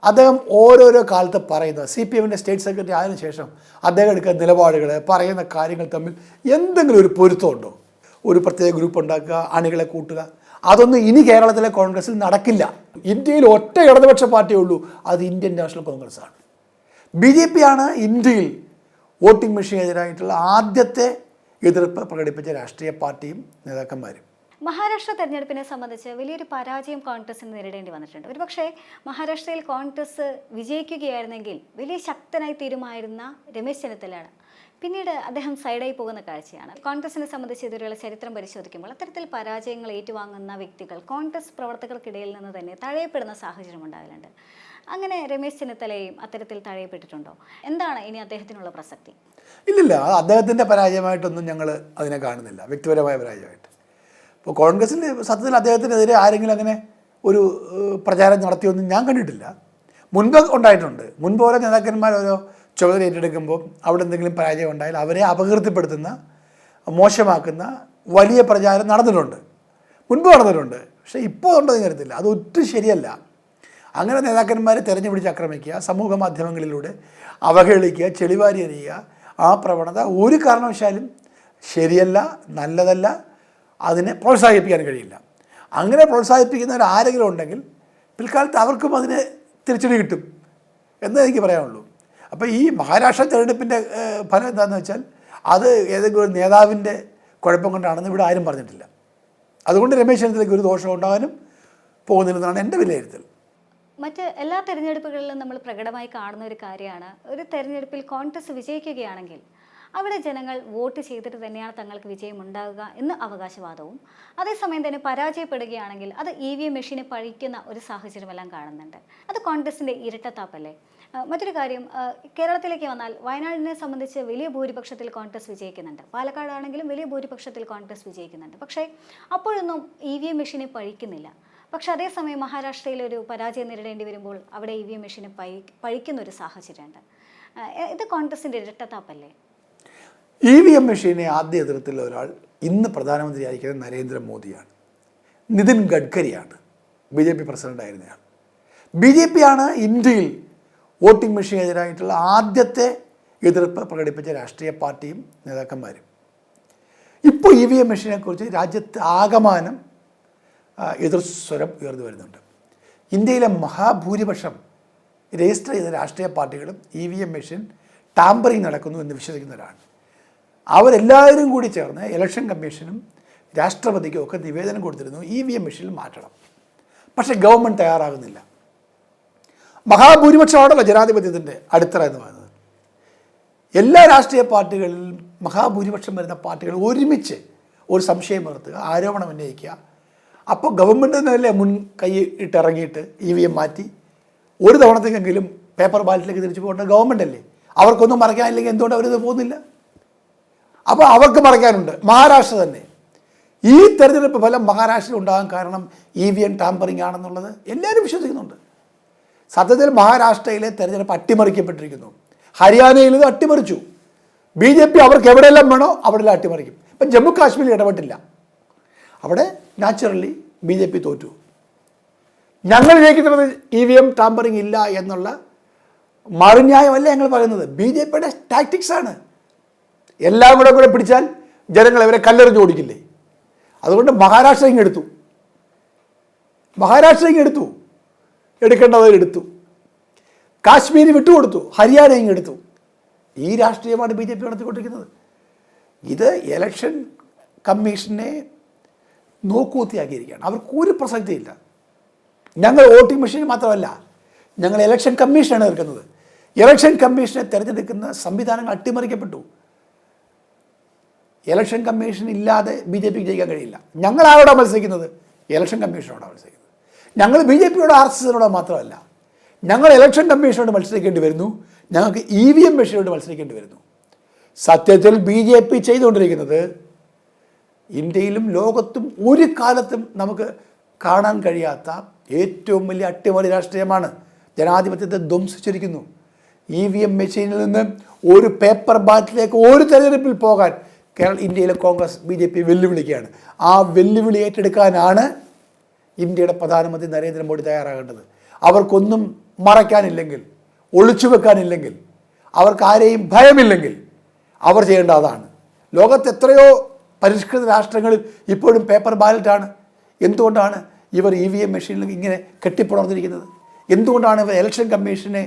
അദ്ദേഹം ഓരോരോ കാലത്ത് പറയുന്നത് CPM-ൻ്റെ സ്റ്റേറ്റ് സെക്രട്ടറി ആയതിനു ശേഷം അദ്ദേഹം എടുക്കുന്ന നിലപാടുകൾ, പറയുന്ന കാര്യങ്ങൾ തമ്മിൽ എന്തെങ്കിലും ഒരു പൊരുത്തമുണ്ടോ? ഒരു പ്രത്യേക ഗ്രൂപ്പ് ഉണ്ടാക്കുക, അണികളെ കൂട്ടുക, അതൊന്നും ഇനി കേരളത്തിലെ കോൺഗ്രസിൽ നടക്കില്ല. ഇന്ത്യയിൽ ഒറ്റ ഇടതുപക്ഷ പാർട്ടിയേ ഉള്ളൂ, അത് ഇന്ത്യൻ നാഷണൽ കോൺഗ്രസ്സാണ്. BJP ആണ് ഇന്ത്യയിൽ വോട്ടിംഗ് മെഷീനെതിരായിട്ടുള്ള ആദ്യത്തെ എതിർപ്പ് പ്രകടിപ്പിച്ച രാഷ്ട്രീയ പാർട്ടിയും നേതാക്കന്മാരും. മഹാരാഷ്ട്ര തെരഞ്ഞെടുപ്പിനെ സംബന്ധിച്ച് വലിയൊരു പരാജയം കോൺഗ്രസിന് നേരിടേണ്ടി വന്നിട്ടുണ്ട്. ഒരുപക്ഷെ മഹാരാഷ്ട്രയിൽ കോൺഗ്രസ് വിജയിക്കുകയായിരുന്നെങ്കിൽ വലിയ ശക്തനായി തീരുമായിരുന്ന രമേശ് ചെന്നിത്തലയാണ്. പിന്നീട് അദ്ദേഹം സൈഡായി പോകുന്ന കാഴ്ചയാണ്. കോൺഗ്രസിനെ സംബന്ധിച്ച് ഇതുവരെയുള്ള ചരിത്രം പരിശോധിക്കുമ്പോൾ അത്തരത്തിൽ പരാജയങ്ങൾ ഏറ്റുവാങ്ങുന്ന വ്യക്തികൾ കോൺഗ്രസ് പ്രവർത്തകർക്കിടയിൽ നിന്ന് തന്നെ തഴയപ്പെടുന്ന സാഹചര്യം ഉണ്ടാകലുണ്ട്. അങ്ങനെ രമേശ് ചെന്നിത്തലയും അത്തരത്തിൽ തഴയപ്പെട്ടിട്ടുണ്ടോ? എന്താണ് ഇനി അദ്ദേഹത്തിനുള്ള പ്രസക്തി? ഇല്ലില്ല, അദ്ദേഹത്തിൻ്റെ പരാജയമായിട്ടൊന്നും ഞങ്ങൾ അതിനെ കാണുന്നില്ല, വ്യക്തിപരമായ പരാജയമായിട്ട്. ഇപ്പോൾ കോൺഗ്രസിൽ സത്യത്തിൽ അദ്ദേഹത്തിനെതിരെ ആരെങ്കിലും അങ്ങനെ ഒരു പ്രചാരം നടത്തിയൊന്നും ഞാൻ കണ്ടിട്ടില്ല. മുൻപ് ഉണ്ടായിട്ടുണ്ട്. മുൻപ് ഓരോ നേതാക്കന്മാർ ഓരോ ചുമതല ഏറ്റെടുക്കുമ്പോൾ അവിടെ എന്തെങ്കിലും പരാജയം ഉണ്ടായാൽ അവരെ അപകീർത്തിപ്പെടുത്തുന്ന, മോശമാക്കുന്ന വലിയ പ്രചാരം നടന്നിട്ടുണ്ട്, മുൻപ് നടന്നിട്ടുണ്ട്. പക്ഷേ ഇപ്പോൾ ഉണ്ടെന്ന് കരുതില്ല, അത് ഒട്ടും ശരിയല്ല. അങ്ങനെ നേതാക്കന്മാരെ തെരഞ്ഞു പിടിച്ച് ആക്രമിക്കുക, സമൂഹ മാധ്യമങ്ങളിലൂടെ അവഹേളിക്കുക, ചെളിവാരി എറിയുക, ആ പ്രവണത ഒരു കാരണവശാലും ശരിയല്ല, നല്ലതല്ല. അതിനെ പ്രോത്സാഹിപ്പിക്കാൻ കഴിയില്ല. അങ്ങനെ പ്രോത്സാഹിപ്പിക്കുന്നവർ ആരെങ്കിലും ഉണ്ടെങ്കിൽ പിൽക്കാലത്ത് അവർക്കും അതിന് തിരിച്ചടി കിട്ടും എന്നേ എനിക്ക് പറയാനുള്ളൂ. അപ്പോൾ ഈ മഹാരാഷ്ട്ര തെരഞ്ഞെടുപ്പിൻ്റെ ഫലം എന്താണെന്ന് വെച്ചാൽ അത് ഏതെങ്കിലും ഒരു നേതാവിൻ്റെ കുഴപ്പം കൊണ്ടാണെന്ന് ഇവിടെ ആരും പറഞ്ഞിട്ടില്ല. അതുകൊണ്ട് രമേശ് ചെന്നിത്തലയ്ക്ക് ഒരു ദോഷം ഉണ്ടാകാനും പോകുന്നില്ലെന്നാണ് എൻ്റെ വിലയിരുത്തൽ. മറ്റ് എല്ലാ തെരഞ്ഞെടുപ്പുകളിലും നമ്മൾ പ്രകടമായി കാണുന്ന ഒരു കാര്യമാണ്, ഒരു തെരഞ്ഞെടുപ്പിൽ കോൺഗ്രസ് വിജയിക്കുകയാണെങ്കിൽ അവിടെ ജനങ്ങൾ വോട്ട് ചെയ്തിട്ട് തന്നെയാണ് തങ്ങൾക്ക് വിജയം ഉണ്ടാകുക എന്ന അവകാശവാദവും, അതേസമയം തന്നെ പരാജയപ്പെടുകയാണെങ്കിൽ അത് EVM മെഷീനെ പഴിക്കുന്ന ഒരു സാഹചര്യമെല്ലാം കാണുന്നുണ്ട്. അത് കോൺഗ്രസിൻ്റെ ഇരട്ടത്താപ്പല്ലേ? മറ്റൊരു കാര്യം, കേരളത്തിലേക്ക് വന്നാൽ വയനാടിനെ സംബന്ധിച്ച് വലിയ ഭൂരിപക്ഷത്തിൽ കോൺഗ്രസ് വിജയിക്കുന്നുണ്ട്, പാലക്കാടാണെങ്കിലും വലിയ ഭൂരിപക്ഷത്തിൽ കോൺഗ്രസ് വിജയിക്കുന്നുണ്ട്. പക്ഷേ അപ്പോഴൊന്നും EVM മെഷീനെ പഴിക്കുന്നില്ല. പക്ഷെ അതേസമയം മഹാരാഷ്ട്രയിൽ ഒരു പരാജയം നേരിടേണ്ടി വരുമ്പോൾ അവിടെ EVM മെഷീനെ പഴിക്കുന്ന ഒരു സാഹചര്യമുണ്ട്. ഇത് കോൺഗ്രസിൻ്റെ ഇരട്ടത്താപ്പല്ലേ? EVM മെഷീനെ ആദ്യ എതിർത്തുള്ള ഒരാൾ ഇന്ന് പ്രധാനമന്ത്രിയായിരിക്കുന്നത് നരേന്ദ്രമോദിയാണ്, നിതിൻ ഗഡ്കരിയാണ്, BJP പ്രസിഡൻ്റായിരുന്നയാൾ. BJP ആണ് ഇന്ത്യയിൽ വോട്ടിംഗ് മെഷീനെതിരായിട്ടുള്ള ആദ്യത്തെ എതിർപ്പ് പ്രകടിപ്പിച്ച രാഷ്ട്രീയ പാർട്ടിയും നേതാക്കന്മാരും. ഇപ്പോൾ EVM മെഷീനെക്കുറിച്ച് രാജ്യത്ത് ആകമാനം എതിർസ്വരം ഉയർന്നു വരുന്നുണ്ട്. ഇന്ത്യയിലെ മഹാഭൂരിപക്ഷം രജിസ്റ്റർ ചെയ്ത രാഷ്ട്രീയ പാർട്ടികളും EVM മെഷീൻ ടാമ്പറിങ് നടക്കുന്നു എന്ന് വിശ്വസിക്കുന്നവരാണ്. അവരെല്ലാവരും കൂടി ചേർന്ന് ഇലക്ഷൻ കമ്മീഷനും രാഷ്ട്രപതിക്കും ഒക്കെ നിവേദനം കൊടുത്തിരുന്നു EVM മെഷീനിൽ മാറ്റണം. പക്ഷേ ഗവൺമെൻറ് തയ്യാറാകുന്നില്ല. മഹാഭൂരിപക്ഷമാണല്ലോ ജനാധിപത്യത്തിൻ്റെ അടിത്തറ എന്ന് പറയുന്നത്. എല്ലാ രാഷ്ട്രീയ പാർട്ടികളിലും മഹാഭൂരിപക്ഷം വരുന്ന പാർട്ടികൾ ഒരുമിച്ച് ഒരു സംശയം ഉയർത്തുക, ആരോപണം ഉന്നയിക്കുക. അപ്പോൾ ഗവൺമെൻറ്റിനല്ലേ മുൻ കൈ ഇട്ടിറങ്ങിയിട്ട് EVM മാറ്റി ഒരു തവണത്തേക്കെങ്കിലും പേപ്പർ ബാലറ്റിലേക്ക് തിരിച്ചു പോകേണ്ട ഗവൺമെൻറ് അല്ലേ? അവർക്കൊന്നും മറയ്ക്കാനില്ലെങ്കിൽ എന്തുകൊണ്ട് അവരിത് പോകുന്നില്ല? അപ്പോൾ അവർക്ക് മറയ്ക്കാനുണ്ട്. മഹാരാഷ്ട്ര തന്നെ ഈ തെരഞ്ഞെടുപ്പ് ഫലം മഹാരാഷ്ട്രയിൽ ഉണ്ടാകാൻ കാരണം EVM ടാമ്പറിങ് ആണെന്നുള്ളത് എല്ലാവരും വിശ്വസിക്കുന്നുണ്ട്. സത്യത്തിൽ മഹാരാഷ്ട്രയിലെ തെരഞ്ഞെടുപ്പ് അട്ടിമറിക്കപ്പെട്ടിരിക്കുന്നു. ഹരിയാനയിൽ ഇത് അട്ടിമറിച്ചു. BJP അവർക്ക് എവിടെയെല്ലാം വേണോ അവിടെയെല്ലാം അട്ടിമറിക്കും. ഇപ്പം ജമ്മു കാശ്മീരിൽ ഇടപെട്ടില്ല, അവിടെ നാച്ചുറലി BJP തോറ്റു. ഞങ്ങൾ ജയിക്കുന്നത് EVM ടാമ്പറിങ് ഇല്ല എന്നുള്ള മറുന്യായമല്ല ഞങ്ങൾ പറയുന്നത്, BJPയുടെ ടാക്ടിക്സാണ്. എല്ലാം കൂടെ പിടിച്ചാൽ ജനങ്ങൾ അവരെ കല്ലെറിഞ്ഞ് ഓടിക്കില്ലേ? അതുകൊണ്ട് മഹാരാഷ്ട്ര ഇങ്ങെടുത്തു, എടുക്കേണ്ടവരെടുത്തു, കാശ്മീർ വിട്ടുകൊടുത്തു, ഹരിയാന ഇങ്ങെടുത്തു. ഈ രാഷ്ട്രീയമാണ് BJP നടത്തിക്കൊണ്ടിരിക്കുന്നത്. ഇത് ഇലക്ഷൻ കമ്മീഷനെ നോക്കൂത്തിയാക്കിയിരിക്കുകയാണ്. അവർക്കൊരു പ്രസക്തിയില്ല. ഞങ്ങൾ വോട്ടിംഗ് മെഷീൻ മാത്രമല്ല, ഞങ്ങൾ ഇലക്ഷൻ കമ്മീഷനാണ് എതിർക്കുന്നത്. ഇലക്ഷൻ കമ്മീഷനെ തിരഞ്ഞെടുക്കുന്ന സംവിധാനങ്ങൾ അട്ടിമറിക്കപ്പെട്ടു. ഇലക്ഷൻ കമ്മീഷൻ ഇല്ലാതെ BJPക്ക് ജയിക്കാൻ കഴിയില്ല. ഞങ്ങൾ ആരോടാണ് മത്സരിക്കുന്നത്? ഇലക്ഷൻ കമ്മീഷനോടാണ് മത്സരിക്കുന്നത്. ഞങ്ങൾ BJPയോട് RSSനോട് മാത്രമല്ല, ഞങ്ങൾ ഇലക്ഷൻ കമ്മീഷനോട് മത്സരിക്കേണ്ടി വരുന്നു, ഞങ്ങൾക്ക് EVM മെഷീനോട് മത്സരിക്കേണ്ടി വരുന്നു. സത്യത്തിൽ BJP ചെയ്തുകൊണ്ടിരിക്കുന്നത് ഇന്ത്യയിലും ലോകത്തും ഒരു കാലത്തും നമുക്ക് കാണാൻ കഴിയാത്ത ഏറ്റവും വലിയ അട്ടിമറി രാഷ്ട്രീയമാണ്. ജനാധിപത്യത്തെ ധ്വംസിച്ചിരിക്കുന്നു. EVM മെഷീനിൽ നിന്ന് ഒരു പേപ്പർ ബാലറ്റിലേക്ക് ഒരു തെരഞ്ഞെടുപ്പിൽ പോകാൻ ഇന്ത്യയിലെ കോൺഗ്രസ് BJP വെല്ലുവിളിക്കുകയാണ്. ആ വെല്ലുവിളി ഏറ്റെടുക്കാനാണ് ഇന്ത്യയുടെ പ്രധാനമന്ത്രി നരേന്ദ്രമോദി തയ്യാറാകേണ്ടത്. അവർക്കൊന്നും മറയ്ക്കാനില്ലെങ്കിൽ, ഒളിച്ചു വെക്കാനില്ലെങ്കിൽ, അവർക്ക് ആരെയും ഭയമില്ലെങ്കിൽ അവർ ചെയ്യേണ്ട അതാണ്. ലോകത്ത് എത്രയോ പരിഷ്കൃത രാഷ്ട്രങ്ങളിൽ ഇപ്പോഴും പേപ്പർ ബാലറ്റാണ്. എന്തുകൊണ്ടാണ് ഇവർ EVM മെഷീനിൽ ഇങ്ങനെ കെട്ടിപ്പുണർന്നിരിക്കുന്നത്? എന്തുകൊണ്ടാണ് ഇവർ ഇലക്ഷൻ കമ്മീഷനെ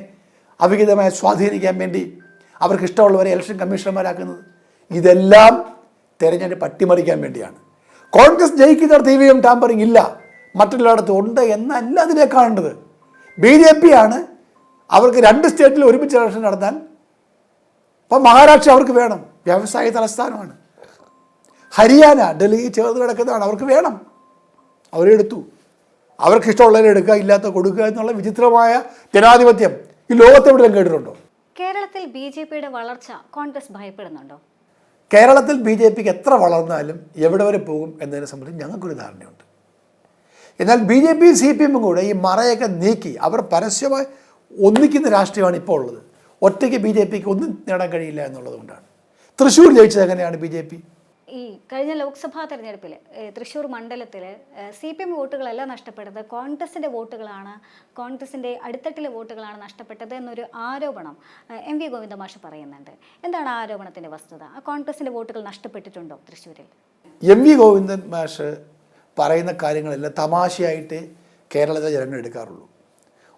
അവിഹിതമായി സ്വാധീനിക്കാൻ വേണ്ടി അവർക്ക് ഇഷ്ടമുള്ളവരെ ഇലക്ഷൻ കമ്മീഷണർമാരാക്കുന്നത്? ഇതെല്ലാം തെരഞ്ഞെടുപ്പ് അട്ടിമറിക്കാൻ വേണ്ടിയാണ്. കോൺഗ്രസ് ജയിക്കുന്നിടത്ത് EVM ടാമ്പറിങ് ഇല്ല, മറ്റുള്ളയിടത്ത് ഉണ്ട് എന്നല്ല അതിനെ കാണേണ്ടത്. BJP ആണ് അവർക്ക് 2 സ്റ്റേറ്റിൽ ഒരുമിച്ച് ഇലക്ഷൻ നടത്താൻ. അപ്പം മഹാരാഷ്ട്ര അവർക്ക് വേണം, വ്യവസായ തലസ്ഥാനമാണ്. ഹരിയാന ഡൽഹി ചേർന്ന് കിടക്കുന്നതാണ്, അവർക്ക് വേണം, അവരെടുത്തു. അവർക്ക് ഇഷ്ടമുള്ളവരെ എടുക്കുക, ഇല്ലാത്ത കൊടുക്കുക എന്നുള്ള വിചിത്രമായ ജനാധിപത്യം ഈ ലോകത്തെവിടെയും കേട്ടിട്ടുണ്ടോ? കേരളത്തിൽ BJPയുടെ വളർച്ച കോൺഗ്രസ് ഭയപ്പെടുന്നുണ്ടോ? കേരളത്തിൽ BJPക്ക് എത്ര വളർന്നാലും എവിടെ വരെ പോകും എന്നതിനെ സംബന്ധിച്ച് ഞങ്ങൾക്കൊരു ധാരണയുണ്ട്. എന്നാൽ BJP CPM കൂടെ ഈ മറയൊക്കെ നീക്കി അവർ പരസ്യമായി ഒന്നിക്കുന്ന രാഷ്ട്രീയമാണ് ഇപ്പോൾ ഉള്ളത്. ഒറ്റയ്ക്ക് BJPക്ക് ഒന്നും നേടാൻ കഴിയില്ല എന്നുള്ളത് കൊണ്ടാണ്. തൃശ്ശൂർ ജയിച്ചത് എങ്ങനെയാണ് BJP? ഈ കഴിഞ്ഞ ലോക്സഭാ തെരഞ്ഞെടുപ്പിൽ തൃശ്ശൂർ മണ്ഡലത്തിൽ CPM വോട്ടുകളല്ല നഷ്ടപ്പെട്ടത്, കോൺഗ്രസിൻ്റെ വോട്ടുകളാണ്, കോൺഗ്രസിൻ്റെ അടിത്തട്ടിലെ വോട്ടുകളാണ് നഷ്ടപ്പെട്ടത് എന്നൊരു ആരോപണം MV ഗോവിന്ദ മാഷ് പറയുന്നുണ്ട്. എന്താണ് ആ ആരോപണത്തിൻ്റെ വസ്തുത? കോൺഗ്രസിൻ്റെ വോട്ടുകൾ നഷ്ടപ്പെട്ടിട്ടുണ്ടോ തൃശ്ശൂരിൽ? MV ഗോവിന്ദൻ മാഷ് പറയുന്ന കാര്യങ്ങളെല്ലാം തമാശയായിട്ട് കേരളത്തിലെ ജനങ്ങൾ എടുക്കാറുള്ളൂ.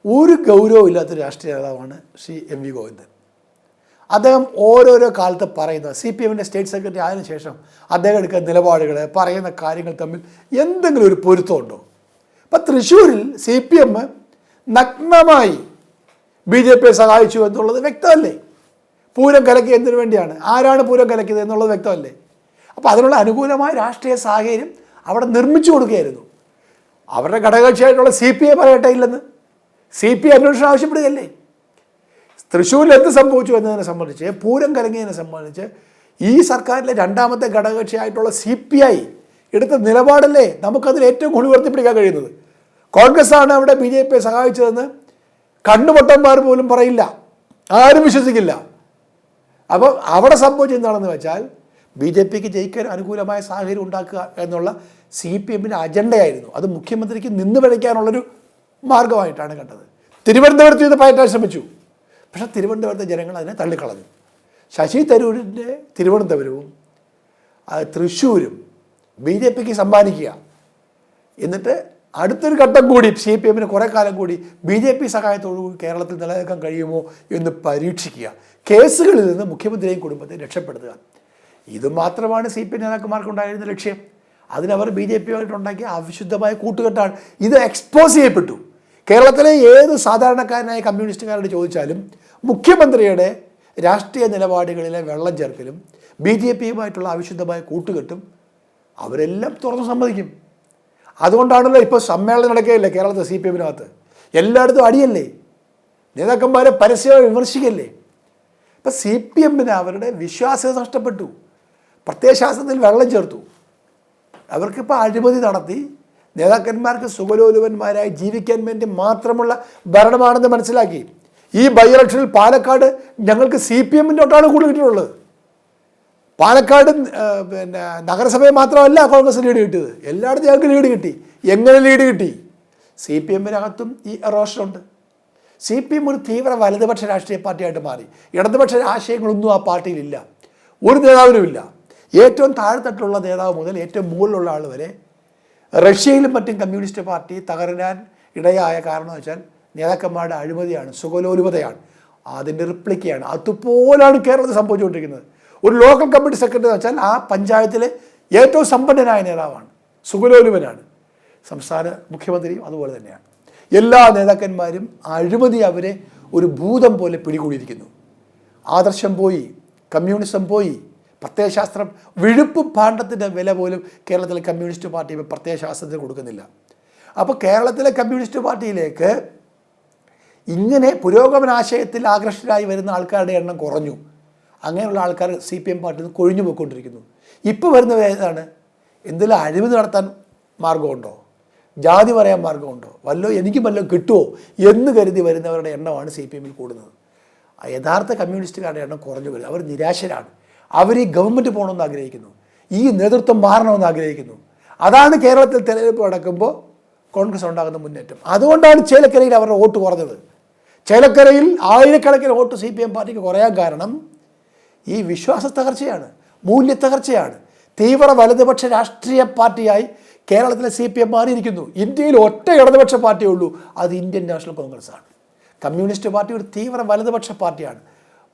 ഒരു ഗൗരവം ഇല്ലാത്തൊരു രാഷ്ട്രീയ നേതാവാണ് ശ്രീ MV ഗോവിന്ദൻ. അദ്ദേഹം ഓരോരോ കാലത്ത് പറയുന്നത് CPMൻ്റെ സ്റ്റേറ്റ് സെക്രട്ടറി ആയതിനു ശേഷം അദ്ദേഹം എടുക്കുന്ന നിലപാടുകൾ, പറയുന്ന കാര്യങ്ങൾ തമ്മിൽ എന്തെങ്കിലും ഒരു പൊരുത്തമുണ്ടോ? ഇപ്പം തൃശ്ശൂരിൽ CPM നഗ്നമായി BJPയെ സഹായിച്ചു എന്നുള്ളത് വ്യക്തമല്ലേ? പൂരം കലക്കിയതിനു വേണ്ടിയാണ്. ആരാണ് പൂരം കലക്കിയത് എന്നുള്ളത് വ്യക്തമല്ലേ? അപ്പോൾ അതിനുള്ള അനുകൂലമായ രാഷ്ട്രീയ സാഹചര്യം അവിടെ നിർമ്മിച്ചു കൊടുക്കുകയായിരുന്നു. അവരുടെ ഘടകകക്ഷിയായിട്ടുള്ള CPI പറയട്ടെ ഇല്ലെന്ന്. CPI അന്വേഷണം ആവശ്യപ്പെടുകയല്ലേ? തൃശ്ശൂരിൽ എന്ത് സംഭവിച്ചു എന്നതിനെ സംബന്ധിച്ച്, പൂരം കലങ്ങിയതിനെ സംബന്ധിച്ച് ഈ സർക്കാരിലെ രണ്ടാമത്തെ ഘടകകക്ഷിയായിട്ടുള്ള CPI എടുത്ത നിലപാടല്ലേ നമുക്കതിൽ ഏറ്റവും കൂടുതൽ ഉയർത്തിപ്പിടിക്കാൻ കഴിയുന്നത്. കോൺഗ്രസ്സാണ് അവിടെ BJPയെ സഹായിച്ചതെന്ന് കണ്ണുപൊട്ടന്മാർ പോലും പറയില്ല, ആരും വിശ്വസിക്കില്ല. അപ്പോൾ അവിടെ സംഭവിച്ചത് എന്താണെന്ന് വെച്ചാൽ BJPക്ക് ജയിക്കാൻ അനുകൂലമായ സാഹചര്യം ഉണ്ടാക്കുക എന്നുള്ള CPMൻ്റെ അജണ്ടയായിരുന്നു. അത് മുഖ്യമന്ത്രിക്ക് നിന്ന് പിഴയ്ക്കാനുള്ളൊരു മാർഗമായിട്ടാണ് കണ്ടത്. തിരുവനന്തപുരത്ത് ഇത് പയറ്റാൻ ശ്രമിച്ചു, പക്ഷേ തിരുവനന്തപുരത്തെ ജനങ്ങൾ അതിനെ തള്ളിക്കളഞ്ഞു. ശശി തരൂരിൻ്റെ തിരുവനന്തപുരവും തൃശ്ശൂരും BJPക്ക് സമ്മാനിക്കുക, എന്നിട്ട് അടുത്തൊരു ഘട്ടം കൂടി CPMന് കുറേ കാലം കൂടി BJP സഹായത്തോടുകൂടി കേരളത്തിൽ നിലനിൽക്കാൻ കഴിയുമോ എന്ന് പരീക്ഷിക്കുക, കേസുകളിൽ നിന്ന് മുഖ്യമന്ത്രിയെയും കുടുംബത്തെയും രക്ഷപ്പെടുത്തുക. ഇതുമാത്രമാണ് CPM നേതാക്കന്മാർക്കുണ്ടായിരുന്ന ലക്ഷ്യം. അതിനവർ BJPയുമായിട്ടുണ്ടാക്കിയ അവിശുദ്ധമായ കൂട്ടുകെട്ടാണ്. ഇത് എക്സ്പോസ് ചെയ്യപ്പെട്ടു. കേരളത്തിലെ ഏത് സാധാരണക്കാരനായ കമ്മ്യൂണിസ്റ്റുകാരോട് ചോദിച്ചാലും മുഖ്യമന്ത്രിയുടെ രാഷ്ട്രീയ നിലപാടുകളിലെ വെള്ളം ചേർക്കലും BJPയുമായിട്ടുള്ള അവിശുദ്ധമായ കൂട്ടുകെട്ടും അവരെല്ലാം തുറന്നു സമ്മതിക്കും. അതുകൊണ്ടാണല്ലോ ഇപ്പോൾ സമ്മേളനം നടക്കുകയില്ലേ കേരളത്തിൽ CPMനകത്ത്, എല്ലായിടത്തും അടിയല്ലേ, നേതാക്കന്മാരെ പരസ്യമായി വിമർശിക്കല്ലേ. ഇപ്പം CPMന് അവരുടെ വിശ്വാസ്യത നഷ്ടപ്പെട്ടു, പ്രത്യയശാസ്ത്രത്തിൽ വെള്ളം ചേർത്തു. അവർക്കിപ്പോൾ അഴിമതി നടത്തി നേതാക്കന്മാർക്ക് സുഖലോലുപന്മാരായി ജീവിക്കാൻ വേണ്ടി മാത്രമുള്ള ഭരണമാണെന്ന് മനസ്സിലാക്കി. ഈ ബൈ ഇലക്ഷനിൽ പാലക്കാട് ഞങ്ങൾക്ക് CPMൻ്റെ ഒട്ടാണ് കൂടുതൽ കിട്ടിയിട്ടുള്ളത്. പാലക്കാട് നഗരസഭയെ മാത്രമല്ല കോൺഗ്രസ് ലീഡ് കിട്ടിയത്, എല്ലായിടത്തും ഞങ്ങൾക്ക് ലീഡ് കിട്ടി. എങ്ങനെ ലീഡ് കിട്ടി? CPMനകത്തും ഈ എറോഷനുണ്ട്. CPM ഒരു തീവ്ര വലതുപക്ഷ രാഷ്ട്രീയ പാർട്ടിയായിട്ട് മാറി. ഇടതുപക്ഷ ആശയങ്ങളൊന്നും ആ പാർട്ടിയിലില്ല, ഒരു നേതാവിനുമില്ല. ഏറ്റവും താഴെത്തട്ടിലുള്ള നേതാവ് മുതൽ ഏറ്റവും മുകളിലുള്ള ആൾ വരെ. റഷ്യയിലും മറ്റും കമ്മ്യൂണിസ്റ്റ് പാർട്ടി തകരാൻ ഇടയായ കാരണം എന്ന് വെച്ചാൽ നേതാക്കന്മാരുടെ അഴിമതിയാണ്, സുഖലോലുപതയാണ്, അതിൻ്റെ റിപ്ലിക്കയാണ്. അതുപോലാണ് കേരളത്തിൽ സംഭവിച്ചുകൊണ്ടിരിക്കുന്നത്. ഒരു ലോക്കൽ കമ്മിറ്റി സെക്രട്ടറി എന്ന് വെച്ചാൽ ആ പഞ്ചായത്തിലെ ഏറ്റവും സമ്പന്നനായ നേതാവാണ്, സുഖലോലുപനാണ്. സംസ്ഥാന മുഖ്യമന്ത്രിയും അതുപോലെ തന്നെയാണ്. എല്ലാ നേതാക്കന്മാരും അഴിമതി അവരെ ഒരു ഭൂതം പോലെ പിടികൂടിയിരിക്കുന്നു. ആദർശം പോയി, കമ്മ്യൂണിസം പോയി, പ്രത്യയശാസ്ത്രം, വിഴുപ്പ് ഭാണ്ഡത്തിൻ്റെ വില പോലും കേരളത്തിലെ കമ്മ്യൂണിസ്റ്റ് പാർട്ടി പ്രത്യയശാസ്ത്രത്തിന് കൊടുക്കുന്നില്ല. അപ്പോൾ കേരളത്തിലെ കമ്മ്യൂണിസ്റ്റ് പാർട്ടിയിലേക്ക് ഇങ്ങനെ പുരോഗമനാശയത്തിൽ ആകർഷകരായി വരുന്ന ആൾക്കാരുടെ എണ്ണം കുറഞ്ഞു. അങ്ങനെയുള്ള ആൾക്കാർ CPM പാർട്ടിയിൽ നിന്ന് കൊഴിഞ്ഞു പോയിക്കൊണ്ടിരിക്കുന്നു. ഇപ്പോൾ വരുന്നത് ഏതാണ്? എന്തെങ്കിലും അഴിമതി നടത്താൻ മാർഗമുണ്ടോ? ജാതി പറയാൻ മാർഗമുണ്ടോ? എനിക്ക് വല്ലതും കിട്ടുമോ എന്ന് കരുതി വരുന്നവരുടെ എണ്ണമാണ് CPMൽ കൂടുന്നത്. യഥാർത്ഥ കമ്മ്യൂണിസ്റ്റുകാരുടെ എണ്ണം കുറഞ്ഞു വരും. അവർ നിരാശരാണ്. അവർ ഈ ഗവൺമെൻറ് പോകണമെന്ന് ആഗ്രഹിക്കുന്നു, ഈ നേതൃത്വം മാറണമെന്ന് ആഗ്രഹിക്കുന്നു. അതാണ് കേരളത്തിൽ തെരഞ്ഞെടുപ്പ് നടക്കുമ്പോൾ കോൺഗ്രസ് ഉണ്ടാകുന്ന മുന്നേറ്റം. അതുകൊണ്ടാണ് ചേലക്കരയിൽ അവരുടെ വോട്ട് കുറഞ്ഞത്. ചേലക്കരയിൽ ആയിരക്കണക്കിന് വോട്ട് CPM പാർട്ടിക്ക് കുറയാൻ കാരണം ഈ വിശ്വാസ തകർച്ചയാണ്, മൂല്യത്തകർച്ചയാണ്. തീവ്ര വലതുപക്ഷ രാഷ്ട്രീയ പാർട്ടിയായി കേരളത്തിലെ CPM മാറിയിരിക്കുന്നു. ഇന്ത്യയിൽ ഒറ്റ ഇടതുപക്ഷ പാർട്ടിയേ ഉള്ളൂ, അത് ഇന്ത്യൻ നാഷണൽ കോൺഗ്രസ് ആണ്. കമ്മ്യൂണിസ്റ്റ് പാർട്ടി ഒരു തീവ്ര വലതുപക്ഷ പാർട്ടിയാണ്,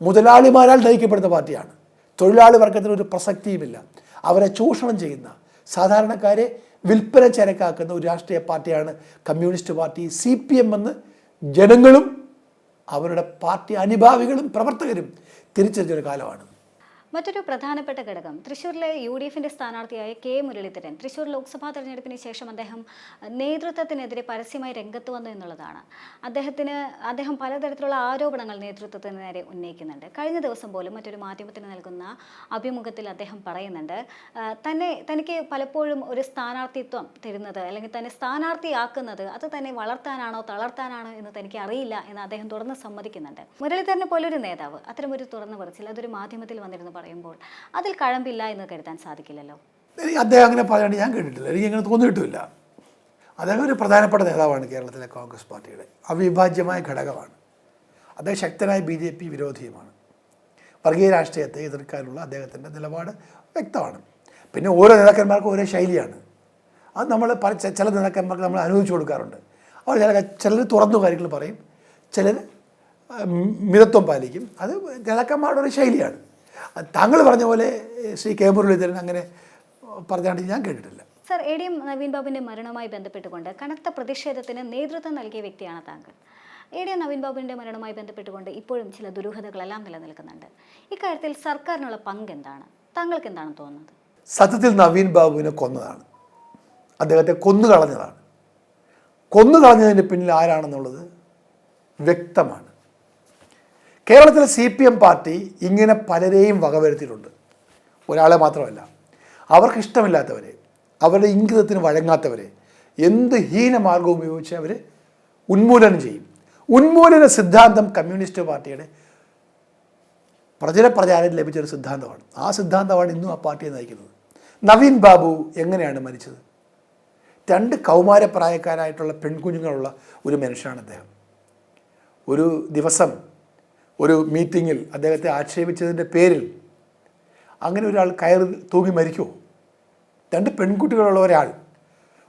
മുതലാളിമാരാൽ നയിക്കപ്പെടുന്ന പാർട്ടിയാണ്. തൊഴിലാളി വർഗത്തിന് ഒരു പ്രസക്തിയുമില്ല. അവരെ ചൂഷണം ചെയ്യുന്ന, സാധാരണക്കാരെ വിൽപ്പന ചരക്കാക്കുന്ന ഒരു രാഷ്ട്രീയ പാർട്ടിയാണ് കമ്മ്യൂണിസ്റ്റ് പാർട്ടി. CPM എന്ന് ജനങ്ങളും അവരുടെ പാർട്ടി അനുഭാവികളും പ്രവർത്തകരും തിരിച്ചറിഞ്ഞൊരു കാലമാണ്. മറ്റൊരു പ്രധാനപ്പെട്ട ഘടകം തൃശ്ശൂരിലെ UDFിൻ്റെ സ്ഥാനാർത്ഥിയായ K. മുരളീധരൻ തൃശ്ശൂർ ലോക്സഭാ തെരഞ്ഞെടുപ്പിന് ശേഷം അദ്ദേഹം നേതൃത്വത്തിനെതിരെ പരസ്യമായി രംഗത്ത് വന്നു എന്നുള്ളതാണ്. അദ്ദേഹം പലതരത്തിലുള്ള ആരോപണങ്ങൾ നേതൃത്വത്തിന് നേരെ ഉന്നയിക്കുന്നുണ്ട്. കഴിഞ്ഞ ദിവസം പോലും മറ്റൊരു മാധ്യമത്തിന് നൽകുന്ന അഭിമുഖത്തിൽ അദ്ദേഹം പറയുന്നുണ്ട്, തനിക്ക് പലപ്പോഴും ഒരു സ്ഥാനാർത്ഥിത്വം തരുന്നത് അല്ലെങ്കിൽ തന്നെ സ്ഥാനാർത്ഥിയാക്കുന്നത് അത് തന്നെ വളർത്താനാണോ തളർത്താനാണോ എന്ന് തനിക്ക് അറിയില്ല എന്ന് അദ്ദേഹം തുറന്ന് സമ്മതിക്കുന്നുണ്ട്. മുരളീധരനെ പോലൊരു നേതാവ് അത്തരമൊരു തുറന്നു പറച്ചിൽ അതൊരു മാധ്യമത്തിൽ വന്നിരുന്നു പറയുമ്പോൾ അതിൽ കഴമ്പില്ല എന്ന് കരുതാൻ സാധിക്കില്ലല്ലോ. എനിക്ക് അദ്ദേഹം അങ്ങനെ പറയാണ്ട് ഞാൻ കേട്ടിട്ടില്ല, എനിക്ക് അങ്ങനെ തോന്നിയിട്ടുമില്ല. അദ്ദേഹം ഒരു പ്രധാനപ്പെട്ട നേതാവാണ് കേരളത്തിലെ കോൺഗ്രസ് പാർട്ടിയുടെ, അവിഭാജ്യമായ ഘടകമാണ്. അദ്ദേഹം ശക്തനായ BJP വിരോധിയുമാണ്. വർഗീയ രാഷ്ട്രീയത്തെ എതിർക്കാനുള്ള അദ്ദേഹത്തിൻ്റെ നിലപാട് വ്യക്തമാണ്. പിന്നെ ഓരോ നേതാക്കന്മാർക്കും ഓരോ ശൈലിയാണ്. അത് നമ്മൾ ചില നേതാക്കന്മാർക്ക് നമ്മൾ അനുവദിച്ചു കൊടുക്കാറുണ്ട്. അവർ ചിലർ തുറന്നു കാര്യങ്ങൾ പറയും, ചിലർ മിതത്വം പാലിക്കും. അത് നേതാക്കന്മാരുടെ ഒരു ശൈലിയാണ്. താങ്കൾ പറഞ്ഞ പോലെ ശ്രീ K. മുരളീധരൻ അങ്ങനെ പറഞ്ഞാണ്ട് ഞാൻ കേട്ടിട്ടില്ല. സർ, ADM നവീൻ ബാബുവിൻ്റെ മരണവുമായി ബന്ധപ്പെട്ടുകൊണ്ട് കനത്ത പ്രതിഷേധത്തിന് നേതൃത്വം നൽകിയ വ്യക്തിയാണ് താങ്കൾ. ADM നവീൻ ബാബുവിൻ്റെ മരണവുമായി ബന്ധപ്പെട്ടുകൊണ്ട് ഇപ്പോഴും ചില ദുരൂഹതകളെല്ലാം നിലനിൽക്കുന്നുണ്ട്. ഇക്കാര്യത്തിൽ സർക്കാരിനുള്ള പങ്ക് എന്താണ്? താങ്കൾക്ക് എന്താണ് തോന്നുന്നത്? സത്യത്തിൽ നവീൻ ബാബുവിനെ കൊന്നതാണ്, അദ്ദേഹത്തെ കൊന്നുകളഞ്ഞതാണ്. കൊന്നുകളഞ്ഞതിന് പിന്നിൽ ആരാണെന്നുള്ളത് വ്യക്തമാണ്. കേരളത്തിലെ CPM പാർട്ടി ഇങ്ങനെ പലരെയും വകവരുത്തിയിട്ടുണ്ട്. ഒരാളെ മാത്രമല്ല, അവർക്കിഷ്ടമില്ലാത്തവരെ, അവരുടെ ഇംഗിതത്തിന് വഴങ്ങാത്തവരെ എന്ത് ഹീനമാർഗവും ഉപയോഗിച്ച് അവർ ഉന്മൂലനം ചെയ്യും. ഉന്മൂലന സിദ്ധാന്തം കമ്മ്യൂണിസ്റ്റ് പാർട്ടിയുടെ പ്രചാരം ലഭിച്ചൊരു സിദ്ധാന്തമാണ്. ആ സിദ്ധാന്തമാണ് ഇന്നും ആ പാർട്ടിയെ നയിക്കുന്നത്. നവീൻ ബാബു എങ്ങനെയാണ് മരിച്ചത്? 2 കൗമാരപ്രായക്കാരായിട്ടുള്ള പെൺകുഞ്ഞുങ്ങളുള്ള ഒരു മനുഷ്യനാണ് അദ്ദേഹം. ഒരു ദിവസം ഒരു മീറ്റിങ്ങിൽ അദ്ദേഹത്തെ ആക്ഷേപിച്ചതിൻ്റെ പേരിൽ അങ്ങനെ ഒരാൾ കയറി തൂങ്ങി മരിക്കുമോ? 2 പെൺകുട്ടികളുള്ള ഒരാൾ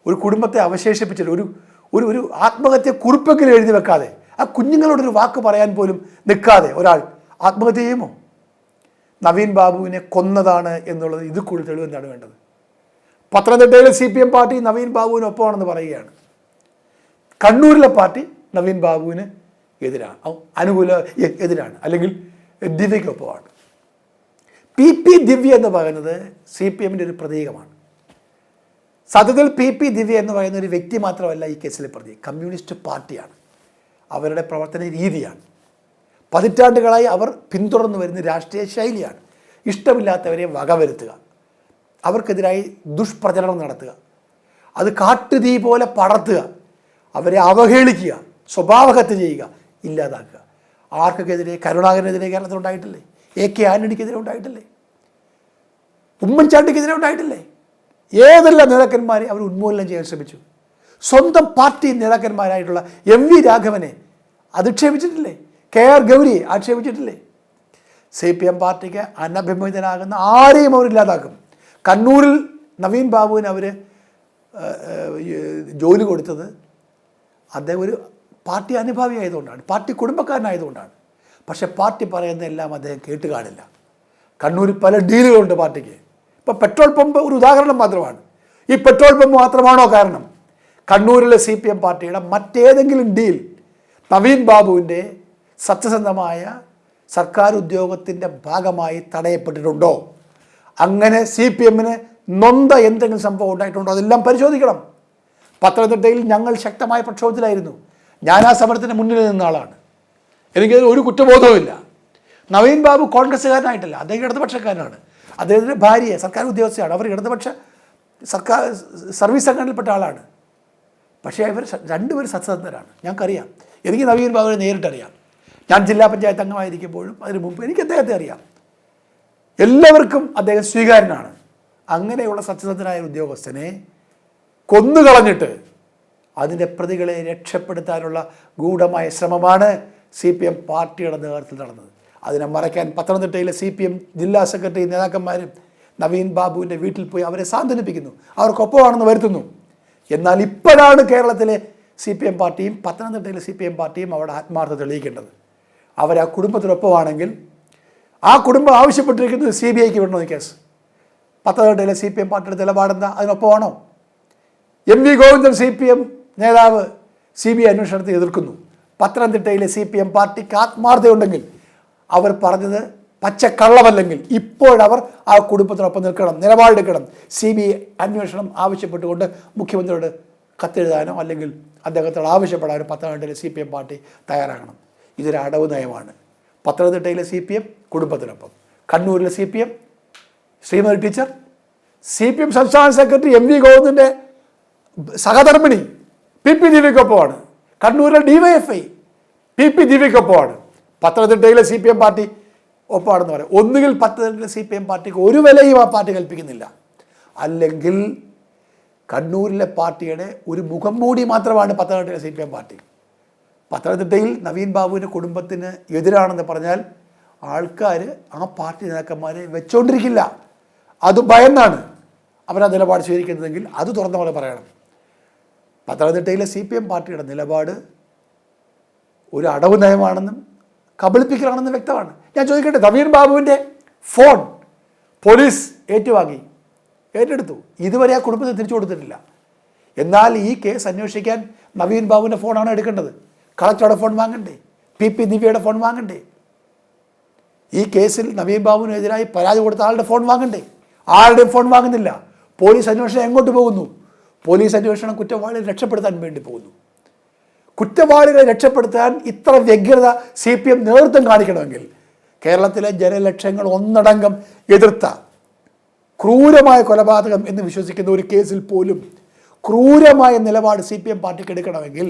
ഒരു കുടുംബത്തെ അവശേഷിപ്പിച്ചിട്ട് ഒരു ആത്മഹത്യ കുറിപ്പെങ്കിലും എഴുതി വെക്കാതെ, ആ കുഞ്ഞുങ്ങളോടൊരു വാക്ക് പറയാൻ പോലും നിൽക്കാതെ ഒരാൾ ആത്മഹത്യ ചെയ്യുമോ? നവീൻ ബാബുവിനെ കൊന്നതാണ് എന്നുള്ളത് ഇത് കൂടുതൽ തെളിവ് എന്താണ് വേണ്ടത്? പത്തനംതിട്ടയിലെ CPM പാർട്ടി നവീൻ ബാബുവിനൊപ്പമാണെന്ന് പറയുകയാണ്. കണ്ണൂരിലെ പാർട്ടി നവീൻ ബാബുവിന് എതിരാണ്, അല്ലെങ്കിൽ ദിവ്യയ്ക്കൊപ്പമാണ്. PP ദിവ്യ എന്ന് പറയുന്നത് CPMൻ്റെ ഒരു പ്രതീകമാണ്. സത്യത്തിൽ PP ദിവ്യ എന്ന് പറയുന്ന ഒരു വ്യക്തി മാത്രമല്ല ഈ കേസിലെ പ്രതി, കമ്മ്യൂണിസ്റ്റ് പാർട്ടിയാണ്, അവരുടെ പ്രവർത്തന രീതിയാണ്. പതിറ്റാണ്ടുകളായി അവർ പിന്തുടർന്നു വരുന്ന രാഷ്ട്രീയ ശൈലിയാണ്. ഇഷ്ടമില്ലാത്തവരെ വകവരുത്തുക, അവർക്കെതിരായി ദുഷ്പ്രചരണം നടത്തുക, അത് കാട്ടുതീ പോലെ പടർത്തുക, അവരെ അവഹേളിക്കുക, സ്വഭാവഹത്യ ചെയ്യുക, ഇല്ലാതാക്കുക. ആർക്കെതിരെ? കരുണാകരനെതിരെ കേരളത്തിൽ ഉണ്ടായിട്ടില്ലേ? AK ആന്റണിക്കെതിരെ ഉണ്ടായിട്ടില്ലേ? ഉമ്മൻചാണ്ടിക്കെതിരെ ഉണ്ടായിട്ടില്ലേ? ഏതെല്ലാം നേതാക്കന്മാരെ അവർ ഉന്മൂലനം ചെയ്യാൻ ശ്രമിച്ചു. സ്വന്തം പാർട്ടി നേതാക്കന്മാരായിട്ടുള്ള MV രാഘവനെ അധിക്ഷേപിച്ചിട്ടില്ലേ? KR ഗൗരിയെ ആക്ഷേപിച്ചിട്ടില്ലേ? CPM പാർട്ടിക്ക് അനഭിമിതനാകുന്ന ആരെയും അവരില്ലാതാക്കും. കണ്ണൂരിൽ നവീൻ ബാബുവിന് അവർ ജോലി കൊടുത്തത് അദ്ദേഹം ഒരു പാർട്ടി അനുഭാവി ആയതുകൊണ്ടാണ്, പാർട്ടി കുടുംബക്കാരനായതുകൊണ്ടാണ്. പക്ഷേ പാർട്ടി പറയുന്നതെല്ലാം അദ്ദേഹം കേട്ട് കാണില്ല. കണ്ണൂരിൽ പല ഡീലുകളുണ്ട് പാർട്ടിക്ക്. ഇപ്പോൾ പെട്രോൾ പമ്പ് ഒരു ഉദാഹരണം മാത്രമാണ്. ഈ പെട്രോൾ പമ്പ് മാത്രമാണോ കാരണം? കണ്ണൂരിലെ CPM പാർട്ടിയുടെ മറ്റേതെങ്കിലും ഡീൽ നവീൻ ബാബുവിൻ്റെ സത്യസന്ധമായ സർക്കാർ ഉദ്യോഗത്തിൻ്റെ ഭാഗമായി തടയപ്പെട്ടിട്ടുണ്ടോ? അങ്ങനെ CPMന് നൊന്ത എന്തെങ്കിലും സംഭവം ഉണ്ടായിട്ടുണ്ടോ? അതെല്ലാം പരിശോധിക്കണം. പത്തനംതിട്ടയിൽ ഞങ്ങൾ ശക്തമായ പ്രക്ഷോഭത്തിലായിരുന്നു. ഞാൻ ആ സമരത്തിന് മുന്നിൽ നിന്ന ആളാണ്. എനിക്കതിൽ ഒരു കുറ്റബോധവുമില്ല. നവീൻ ബാബു കോൺഗ്രസ്സുകാരനായിട്ടല്ല, അദ്ദേഹം ഇടതുപക്ഷക്കാരനാണ്. അദ്ദേഹത്തിൻ്റെ ഭാര്യ സർക്കാർ ഉദ്യോഗസ്ഥയാണ്, അവർ ഇടതുപക്ഷ സർക്കാർ സർവീസ് സംഘടനയിൽപ്പെട്ട ആളാണ്. പക്ഷേ അവർ രണ്ടുപേരും സത്യസന്ധരാണ്. ഞങ്ങൾക്കറിയാം. എനിക്ക് നവീൻ ബാബുവിനെ നേരിട്ടറിയാം. ഞാൻ ജില്ലാ പഞ്ചായത്ത് അംഗമായിരിക്കുമ്പോഴും അതിന് മുമ്പ് എനിക്ക് അദ്ദേഹത്തെ അറിയാം. എല്ലാവർക്കും അദ്ദേഹം സ്വീകാര്യനാണ്. അങ്ങനെയുള്ള സത്യസന്ധനായ ഉദ്യോഗസ്ഥനെ കൊന്നുകളഞ്ഞിട്ട് അതിൻ്റെ പ്രതികളെ രക്ഷപ്പെടുത്താനുള്ള ഗൂഢമായ ശ്രമമാണ് CPM പാർട്ടിയുടെ നേതൃത്വത്തിൽ നടന്നത്. അതിനെ മറയ്ക്കാൻ പത്തനംതിട്ടയിലെ CPM ജില്ലാ സെക്രട്ടറി നേതാക്കന്മാരും നവീൻ ബാബുവിൻ്റെ വീട്ടിൽ പോയി അവരെ സാന്ത്വനിപ്പിക്കുന്നു, അവർക്കൊപ്പമാണെന്ന് വരുത്തുന്നു. എന്നാൽ ഇപ്പോഴാണ് കേരളത്തിലെ CPM പാർട്ടിയും പത്തനംതിട്ടയിലെ CPM പാർട്ടിയും അവിടെ ആത്മാർത്ഥത തെളിയിക്കേണ്ടത്. അവർ ആ കുടുംബത്തിനൊപ്പമാണെങ്കിൽ ആ കുടുംബം ആവശ്യപ്പെട്ടിരിക്കുന്നത് CBIക്ക് വിടണമെന്ന് കേസ്. പത്തനംതിട്ടയിലെ CPM പാർട്ടിയുടെ നിലപാടെന്താ? അതിനൊപ്പമാണോ? MV ഗോവിന്ദൻ CPM നേതാവ് CBI അന്വേഷണത്തെ എതിർക്കുന്നു. പത്തനംതിട്ടയിലെ CPM പാർട്ടിക്ക് ആത്മാർത്ഥതയുണ്ടെങ്കിൽ, അവർ പറഞ്ഞത് പച്ചക്കള്ളമല്ലെങ്കിൽ, ഇപ്പോഴവർ ആ കുടുംബത്തിനൊപ്പം നിൽക്കണം, നിലപാടെടുക്കണം. CBI അന്വേഷണം ആവശ്യപ്പെട്ടുകൊണ്ട് മുഖ്യമന്ത്രിയോട് കത്തെഴുതാനോ അല്ലെങ്കിൽ അദ്ദേഹത്തോട് ആവശ്യപ്പെടാനോ പത്തനംതിട്ടയിലെ CPM പാർട്ടി തയ്യാറാകണം. ഇതൊരു അടവ് നയമാണ്. പത്തനംതിട്ടയിലെ CPM കുടുംബത്തിനൊപ്പം, കണ്ണൂരിലെ CPM ശ്രീമതി ടീച്ചർ, CPM സംസ്ഥാന സെക്രട്ടറി MV ഗോവിന്ദൻ്റെ സഹധർമ്മിണി PP ദിവ്യക്കൊപ്പമാണ്, കണ്ണൂരിലെ DYFI PP ദിവ്യക്കൊപ്പമാണ്, പത്തനംതിട്ടയിലെ CPM പാർട്ടി ഒപ്പമാണെന്ന് പറയാം. ഒന്നുകിൽ പത്തനംതിട്ടയിലെ CPM പാർട്ടിക്ക് ഒരു വിലയും ആ പാർട്ടി കൽപ്പിക്കുന്നില്ല, അല്ലെങ്കിൽ കണ്ണൂരിലെ പാർട്ടിയുടെ ഒരു മുഖം മൂടി മാത്രമാണ് പത്തനംതിട്ടയിലെ CPM പാർട്ടി. പത്തനംതിട്ടയിൽ നവീൻ ബാബുവിൻ്റെ കുടുംബത്തിന് എതിരാണെന്ന് പറഞ്ഞാൽ ആൾക്കാർ ആ പാർട്ടി നേതാക്കന്മാരെ വെച്ചുകൊണ്ടിരിക്കില്ല. അത് ഭയന്നാണ് അവരാ നിലപാട് സ്വീകരിക്കുന്നതെങ്കിൽ അത് തുറന്ന പോലെ പറയണം. പത്തനംതിട്ടയിലെ CPM പാർട്ടിയുടെ നിലപാട് ഒരു അടവ് നയമാണെന്നും കബളിപ്പിക്കലാണെന്നും വ്യക്തമാണ്. ഞാൻ ചോദിക്കട്ടെ, നവീൻ ബാബുവിൻ്റെ ഫോൺ പോലീസ് ഏറ്റെടുത്തു, ഇതുവരെ ആ കുടുംബത്തിന് തിരിച്ചു കൊടുത്തിട്ടില്ല. എന്നാൽ ഈ കേസ് അന്വേഷിക്കാൻ നവീൻ ബാബുവിൻ്റെ ഫോണാണ് എടുക്കേണ്ടത്. കളക്ടറുടെ ഫോൺ വാങ്ങണ്ടേ? PP ദിവ്യയുടെ ഫോൺ വാങ്ങണ്ടേ? ഈ കേസിൽ നവീൻ ബാബുവിനെതിരായി പരാതി കൊടുത്ത ആളുടെ ഫോൺ വാങ്ങണ്ടേ? ആരുടെയും ഫോൺ വാങ്ങുന്നില്ല. പോലീസ് അന്വേഷണം എങ്ങോട്ട് പോകുന്നു? പോലീസ് അന്വേഷണം കുറ്റവാളികളെ രക്ഷപ്പെടുത്താൻ വേണ്ടി പോകുന്നു. കുറ്റവാളികളെ രക്ഷപ്പെടുത്താൻ ഇത്ര വ്യഗ്രത CPM നേതൃത്വം കാണിക്കണമെങ്കിൽ കേരളത്തിലെ ജനലക്ഷങ്ങൾ ഒന്നടങ്കം എതിർത്ത ക്രൂരമായ കൊലപാതകം എന്ന് വിശ്വസിക്കുന്ന ഒരു കേസിൽ പോലും ക്രൂരമായ നിലപാട് CPM പാർട്ടിക്ക് എടുക്കണമെങ്കിൽ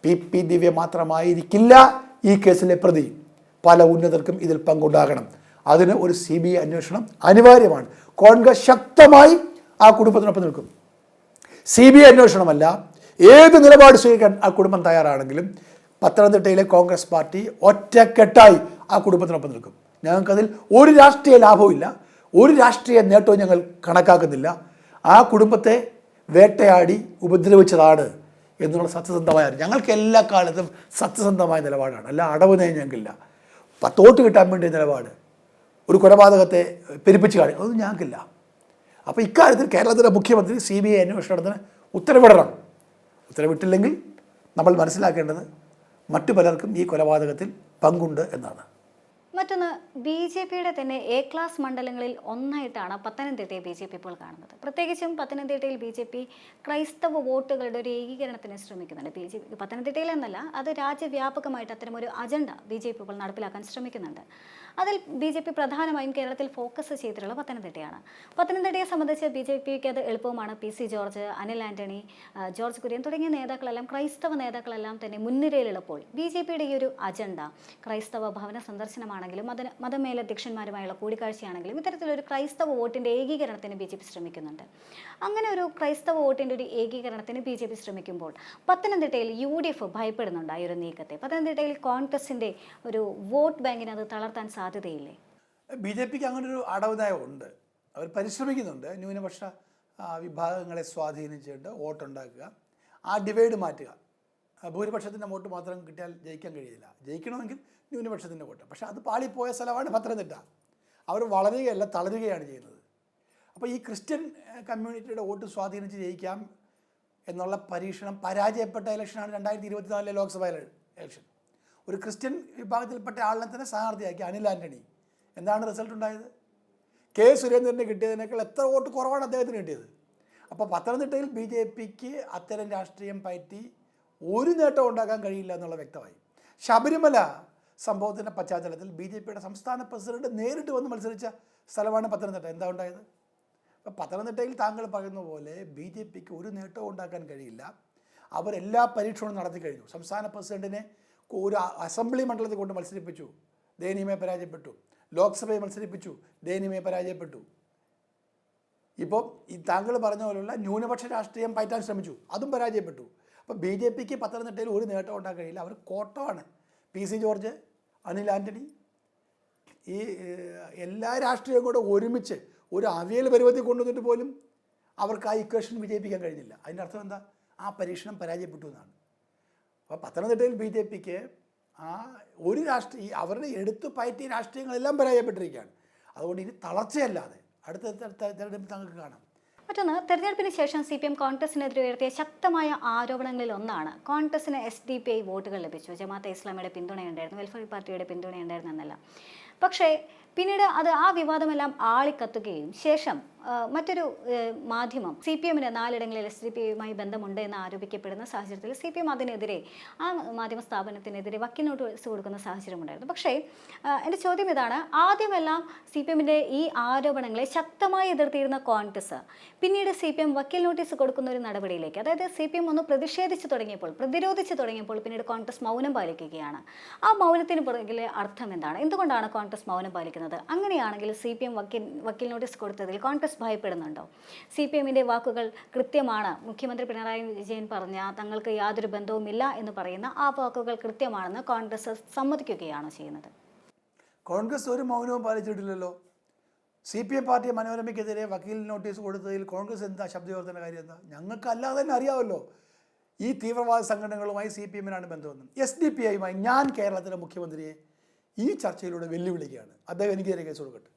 PP ദിവ്യ മാത്രമായിരിക്കില്ല ഈ കേസിലെ പ്രതി. പല ഉന്നതർക്കും ഇതിൽ പങ്കുണ്ടാകണം. അതിന് ഒരു CBI അന്വേഷണം അനിവാര്യമാണ്. കോൺഗ്രസ് ശക്തമായി ആ കുടുംബത്തിനൊപ്പം നിൽക്കും. CBI അന്വേഷണമല്ല, ഏത് നിലപാട് സ്വീകരിക്കാൻ ആ കുടുംബം തയ്യാറാണെങ്കിലും പത്തനംതിട്ടയിലെ കോൺഗ്രസ് പാർട്ടി ഒറ്റക്കെട്ടായി ആ കുടുംബത്തിനൊപ്പം നിൽക്കും. ഞങ്ങൾക്കതിൽ ഒരു രാഷ്ട്രീയ ലാഭവുമില്ല, ഒരു രാഷ്ട്രീയ നേട്ടവും ഞങ്ങൾ കണക്കാക്കുന്നില്ല. ആ കുടുംബത്തെ വേട്ടയാടി ഉപദ്രവിച്ചതാണ് എന്നുള്ള സത്യസന്ധമായ, ഞങ്ങൾക്ക് എല്ലാ കാലത്തും സത്യസന്ധമായ നിലപാടാണ്. അല്ല അടവ് നയം ഞങ്ങൾക്കില്ല. തോട്ട് കിട്ടാൻ വേണ്ടിയ നിലപാട്, ഒരു കൊലപാതകത്തെ പെരുപ്പിച്ച് കാണിക്കും, അതൊന്നും ഞങ്ങൾക്കില്ല. അപ്പോൾ ഇക്കാര്യത്തിൽ കേരളത്തിലെ മുഖ്യമന്ത്രി CBI അന്വേഷണത്തിന് ഉത്തരവിടണം. ഉത്തരവിട്ടില്ലെങ്കിൽ നമ്മൾ മനസ്സിലാക്കേണ്ടത് മറ്റു പലർക്കും ഈ കൊലപാതകത്തിൽ പങ്കുണ്ട് എന്നാണ്. മറ്റൊന്ന്, BJPയുടെ തന്നെ A ക്ലാസ് മണ്ഡലങ്ങളിൽ ഒന്നായിട്ടാണ് പത്തനംതിട്ടയെ BJP ഇപ്പോൾ കാണുന്നത്. പ്രത്യേകിച്ചും പത്തനംതിട്ടയിൽ BJP ക്രൈസ്തവ വോട്ടുകളുടെ ഒരു ഏകീകരണത്തിന് ശ്രമിക്കുന്നുണ്ട്. BJP പത്തനംതിട്ടയിൽ എന്നല്ല, അത് രാജ്യവ്യാപകമായിട്ട് അത്തരമൊരു അജണ്ട BJP ഇപ്പോൾ നടപ്പിലാക്കാൻ ശ്രമിക്കുന്നുണ്ട്. അതിൽ BJP പ്രധാനമായും കേരളത്തിൽ ഫോക്കസ് ചെയ്തിട്ടുള്ള പത്തനംതിട്ടയാണ്. പത്തനംതിട്ടയെ സംബന്ധിച്ച് BJPക്ക് അത് എളുപ്പമാണ്. PC George, Anil Antony, George Kurian തുടങ്ങിയ നേതാക്കളെല്ലാം, ക്രൈസ്തവ നേതാക്കളെല്ലാം തന്നെ മുൻനിരയിലുള്ളപ്പോൾ BJPയുടെ ഈ ഒരു അജണ്ട, ക്രൈസ്തവ ഭവന സന്ദർശനമാണെങ്കിലും മതമേലധ്യക്ഷന്മാരുമായുള്ള കൂടിക്കാഴ്ചയാണെങ്കിലും ഇത്തരത്തിലൊരു ക്രൈസ്തവ വോട്ടിൻ്റെ ഏകീകരണത്തിന് BJP ശ്രമിക്കുന്നുണ്ട്. അങ്ങനെ ഒരു ക്രൈസ്തവ വോട്ടിൻ്റെ ഒരു ഏകീകരണത്തിന് BJP ശ്രമിക്കുമ്പോൾ പത്തനംതിട്ടയിൽ UDF ഭയപ്പെടുന്നുണ്ട് ആ ഒരു നീക്കത്തെ. പത്തനംതിട്ടയിൽ കോൺഗ്രസിൻ്റെ ഒരു വോട്ട് ബാങ്കിന് അത് തളർത്താൻ സാധ്യതയില്ലേ? BJPക്ക് അങ്ങനൊരു അടവ് നയമുണ്ട്. അവർ പരിശ്രമിക്കുന്നുണ്ട്. ന്യൂനപക്ഷ വിഭാഗങ്ങളെ സ്വാധീനിച്ചിട്ട് വോട്ടുണ്ടാക്കുക, ആ ഡിവൈഡ് മാറ്റുക. ഭൂരിപക്ഷത്തിൻ്റെ വോട്ട് മാത്രം കിട്ടിയാൽ ജയിക്കാൻ കഴിയില്ല. ജയിക്കണമെങ്കിൽ ന്യൂനപക്ഷത്തിൻ്റെ വോട്ട്. പക്ഷേ അത് പാളിപ്പോയ സ്ഥലമാണ് പത്തനംതിട്ട. അവർ വളരുകയല്ല, തളരുകയാണ് ചെയ്യുന്നത്. അപ്പോൾ ഈ ക്രിസ്ത്യൻ കമ്മ്യൂണിറ്റിയുടെ വോട്ട് സ്വാധീനിച്ച് ജയിക്കാം എന്നുള്ള പരീക്ഷണം പരാജയപ്പെട്ട ഇലക്ഷനാണ് 2024 ലോക്സഭാ ഇലക്ഷൻ. ഒരു ക്രിസ്ത്യൻ വിഭാഗത്തിൽപ്പെട്ട ആളിനെ തന്നെ സ്ഥാനാർത്ഥിയാക്കി അനിൽ ആന്റണി. എന്താണ് റിസൾട്ട് ഉണ്ടായത്? K സുരേന്ദ്രന് കിട്ടിയതിനേക്കാൾ എത്ര വോട്ട് കുറവാണ് അദ്ദേഹത്തിന് കിട്ടിയത്. അപ്പോൾ പത്തനംതിട്ടയിൽ BJPക്ക് അത്തരം രാഷ്ട്രീയം പയറ്റി ഒരു നേട്ടം ഉണ്ടാക്കാൻ കഴിയില്ല എന്നുള്ള വ്യക്തമായി. ശബരിമല സംഭവത്തിൻ്റെ പശ്ചാത്തലത്തിൽ BJPയുടെ സംസ്ഥാന പ്രസിഡന്റ് നേരിട്ട് വന്ന് മത്സരിച്ച സ്ഥലമാണ് പത്തനംതിട്ട. എന്താ ഉണ്ടായത്? അപ്പോൾ പത്തനംതിട്ടയിൽ താങ്കൾ പറയുന്ന പോലെ BJPക്ക് ഒരു നേട്ടവും ഉണ്ടാക്കാൻ കഴിയില്ല. അവരെല്ലാ പരീക്ഷണവും നടത്തി കഴിഞ്ഞു. സംസ്ഥാന പ്രസിഡന്റിനെ ഒരു അസംബ്ലി മണ്ഡലത്തിൽ കൊണ്ട് മത്സരിപ്പിച്ചു, ദയനീയമായി പരാജയപ്പെട്ടു. ലോക്സഭയെ മത്സരിപ്പിച്ചു, ദയനീയമായി പരാജയപ്പെട്ടു. ഇപ്പോൾ ഈ താങ്കൾ പറഞ്ഞ പോലുള്ള ന്യൂനപക്ഷ രാഷ്ട്രീയം പയറ്റാൻ ശ്രമിച്ചു, അതും പരാജയപ്പെട്ടു. അപ്പോൾ BJPക്ക് പത്തനംതിട്ടയിൽ ഒരു നേട്ടം ഉണ്ടാക്കാൻ കഴിയില്ല. അവർ കോട്ടമാണ്. PC ജോർജ്, അനിൽ ആൻ്റണി, ഈ എല്ലാ രാഷ്ട്രീയവും കൂടെ ഒരുമിച്ച് ഒരു അവിയൽ പരുവത്തിൽ കൊണ്ടുവന്നിട്ട് പോലും അവർക്ക് ആ ഇക്വേഷൻ വിജയിപ്പിക്കാൻ കഴിഞ്ഞില്ല. അതിൻ്റെ അർത്ഥം എന്താ? ആ പരീക്ഷണം പരാജയപ്പെട്ടു എന്നാണ്. അപ്പോൾ പത്തനംതിട്ടയിൽ BJPക്ക് ആ ഒരു അവരുടെ എടുത്തു പയറ്റിയ രാഷ്ട്രീയങ്ങളെല്ലാം പരാജയപ്പെട്ടിരിക്കുകയാണ്. അതുകൊണ്ട് ഇനി തളർച്ചയല്ലാതെ അടുത്ത തെരഞ്ഞെടുപ്പിൽ തങ്ങൾക്ക് കാണാം. മറ്റൊന്ന്, തെരഞ്ഞെടുപ്പിന് ശേഷം CPM കോൺഗ്രസിനെതിരെ ഉയർത്തിയ ശക്തമായ ആരോപണങ്ങളിൽ ഒന്നാണ് കോൺഗ്രസിന് SDPI വോട്ടുകൾ ലഭിച്ചു, ജമാഅത്തെ ഇസ്ലാമിയുടെ പിന്തുണയുണ്ടായിരുന്നു, വെൽഫെയർ പാർട്ടിയുടെ പിന്തുണയുണ്ടായിരുന്നു എന്നല്ല. പക്ഷേ പിന്നീട് ആ വിവാദമെല്ലാം ആളിക്കത്തുകയും ശേഷം മറ്റൊരു മാധ്യമം CPMന് 4 ഇടങ്ങളിൽ SDPIയുമായി ബന്ധമുണ്ട് എന്ന് ആരോപിക്കപ്പെടുന്ന സാഹചര്യത്തിൽ CPM അതിനെതിരെ ആ മാധ്യമ സ്ഥാപനത്തിനെതിരെ വക്കീൽ നോട്ടീസ് കൊടുക്കുന്ന സാഹചര്യമുണ്ടായിരുന്നു. പക്ഷേ എൻ്റെ ചോദ്യം ഇതാണ്, ആദ്യമെല്ലാം CPMൻ്റെ ഈ ആരോപണങ്ങളെ ശക്തമായി എതിർത്തിരുന്ന കോൺഗ്രസ് പിന്നീട് CPM വക്കീൽ നോട്ടീസ് കൊടുക്കുന്ന ഒരു നടപടിയിലേക്ക്, അതായത് CPM ഒന്ന് പ്രതിരോധിച്ചു തുടങ്ങിയപ്പോൾ പിന്നീട് കോൺഗ്രസ് മൗനം പാലിക്കുകയാണ്. ആ മൗനത്തിന് പുറകിലെ അർത്ഥം എന്താണ്? എന്തുകൊണ്ടാണ് കോൺഗ്രസ് മൗനം പാലിക്കുന്നത്? അങ്ങനെയാണെങ്കിൽ CPM വക്കീൽ നോട്ടീസ് കൊടുത്തതിൽ കോൺഗ്രസ് ഭയപ്പെടുന്നുണ്ടോ? CPMൻ്റെ വാക്കുകൾ കൃത്യമാണ്, മുഖ്യമന്ത്രി പിണറായി വിജയൻ പറഞ്ഞ തങ്ങൾക്ക് യാതൊരു ബന്ധവുമില്ല എന്ന് പറയുന്ന ആ വാക്കുകൾ കൃത്യമാണെന്ന് കോൺഗ്രസ് സമ്മതിക്കുകയാണോ ചെയ്യുന്നത്? കോൺഗ്രസ് ഒരു മൗനവും പാലിച്ചിട്ടില്ലല്ലോ. CPM പാർട്ടി മനോരമയ്ക്കെതിരെ വക്കീൽ നോട്ടീസ് കൊടുത്തതിൽ കോൺഗ്രസ് എന്താ ശബ്ദവർദ്ധന കാര്യം? എന്താ? ഞങ്ങൾക്ക് അല്ലാതെ തന്നെ അറിയാമല്ലോ ഈ തീവ്രവാദ സംഘടനകളുമായി CPMനാണ് ബന്ധമെന്നും. SDPIയുമായി ഞാൻ കേരളത്തിലെ മുഖ്യമന്ത്രിയെ ഈ ചർച്ചയിലൂടെ വെല്ലുവിളിക്കുകയാണ്. അദ്ദേഹം എനിക്കെതിരെ കേസ് കൊടുക്കട്ടെ,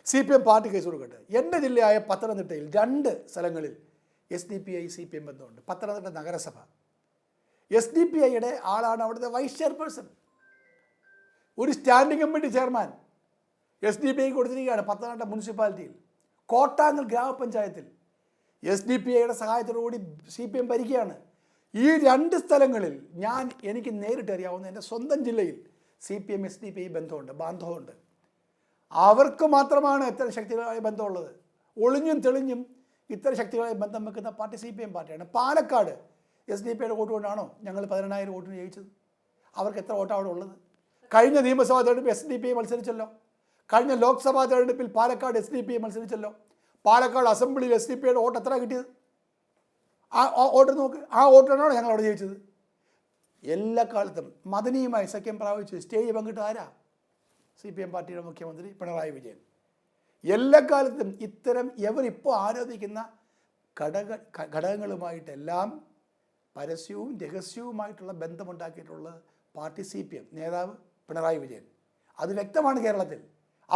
CPM പാർട്ടി കേസ് കൊടുക്കട്ടെ. എൻ്റെ ജില്ലയായ പത്തനംതിട്ടയിൽ 2 സ്ഥലങ്ങളിൽ SDPI CPM ബന്ധമുണ്ട്. പത്തനംതിട്ട നഗരസഭ SDPIയുടെ ആളാണ് അവിടുത്തെ വൈസ് ചെയർപേഴ്സൺ. ഒരു സ്റ്റാൻഡിംഗ് കമ്മിറ്റി ചെയർമാൻ SDPI കൊടുത്തിരിക്കുകയാണ് പത്തനംതിട്ട മുനിസിപ്പാലിറ്റിയിൽ. കോട്ടാങ്ങൽ ഗ്രാമപഞ്ചായത്തിൽ SDPIയുടെ സഹായത്തോടുകൂടി CPM ഭരിക്കുകയാണ്. ഈ 2 സ്ഥലങ്ങളിൽ എനിക്ക് നേരിട്ട് അറിയാവുന്ന എൻ്റെ സ്വന്തം ജില്ലയിൽ CPM SDPI ബാന്ധവമുണ്ട്. അവർക്ക് മാത്രമാണ് ഇത്തരം ശക്തികളായ ബന്ധമുള്ളത്. ഒളിഞ്ഞും തെളിഞ്ഞും ഇത്തരം ശക്തികളായ ബന്ധം വെക്കുന്ന പാർട്ടി CPM പാർട്ടിയാണ്. പാലക്കാട് SDPIയുടെ വോട്ട് കൊണ്ടാണോ ഞങ്ങൾ 18,000 വോട്ടിന് ജയിച്ചത്? അവർക്ക് എത്ര വോട്ടാണ് അവിടെ ഉള്ളത്? കഴിഞ്ഞ നിയമസഭാ തെരഞ്ഞെടുപ്പിൽ SDPI മത്സരിച്ചല്ലോ. കഴിഞ്ഞ ലോക്സഭാ തെരഞ്ഞെടുപ്പിൽ പാലക്കാട് SDPI മത്സരിച്ചല്ലോ. പാലക്കാട് അസംബ്ലിയിൽ SDPIയുടെ വോട്ട് എത്ര കിട്ടിയത്? ആ വോട്ട് നോക്ക്. ആ വോട്ടിനാണോ ഞങ്ങൾ അവിടെ ജയിച്ചത്? എല്ലാ കാലത്തും മദനിയുമായി സഖ്യം പ്രാപിച്ച് സ്റ്റേജ് പങ്കിട്ട് ആരാ? CPM പാർട്ടിയുടെ മുഖ്യമന്ത്രി പിണറായി വിജയൻ. എല്ലാ കാലത്തും ഇത്തരം ഇപ്പോൾ ആരോപിക്കുന്ന ഘടകങ്ങളുമായിട്ടെല്ലാം പരസ്യവും രഹസ്യവുമായിട്ടുള്ള ബന്ധമുണ്ടാക്കിയിട്ടുള്ള പാർട്ടി CPM നേതാവ് പിണറായി വിജയൻ. അത് വ്യക്തമാണ്. കേരളത്തിൽ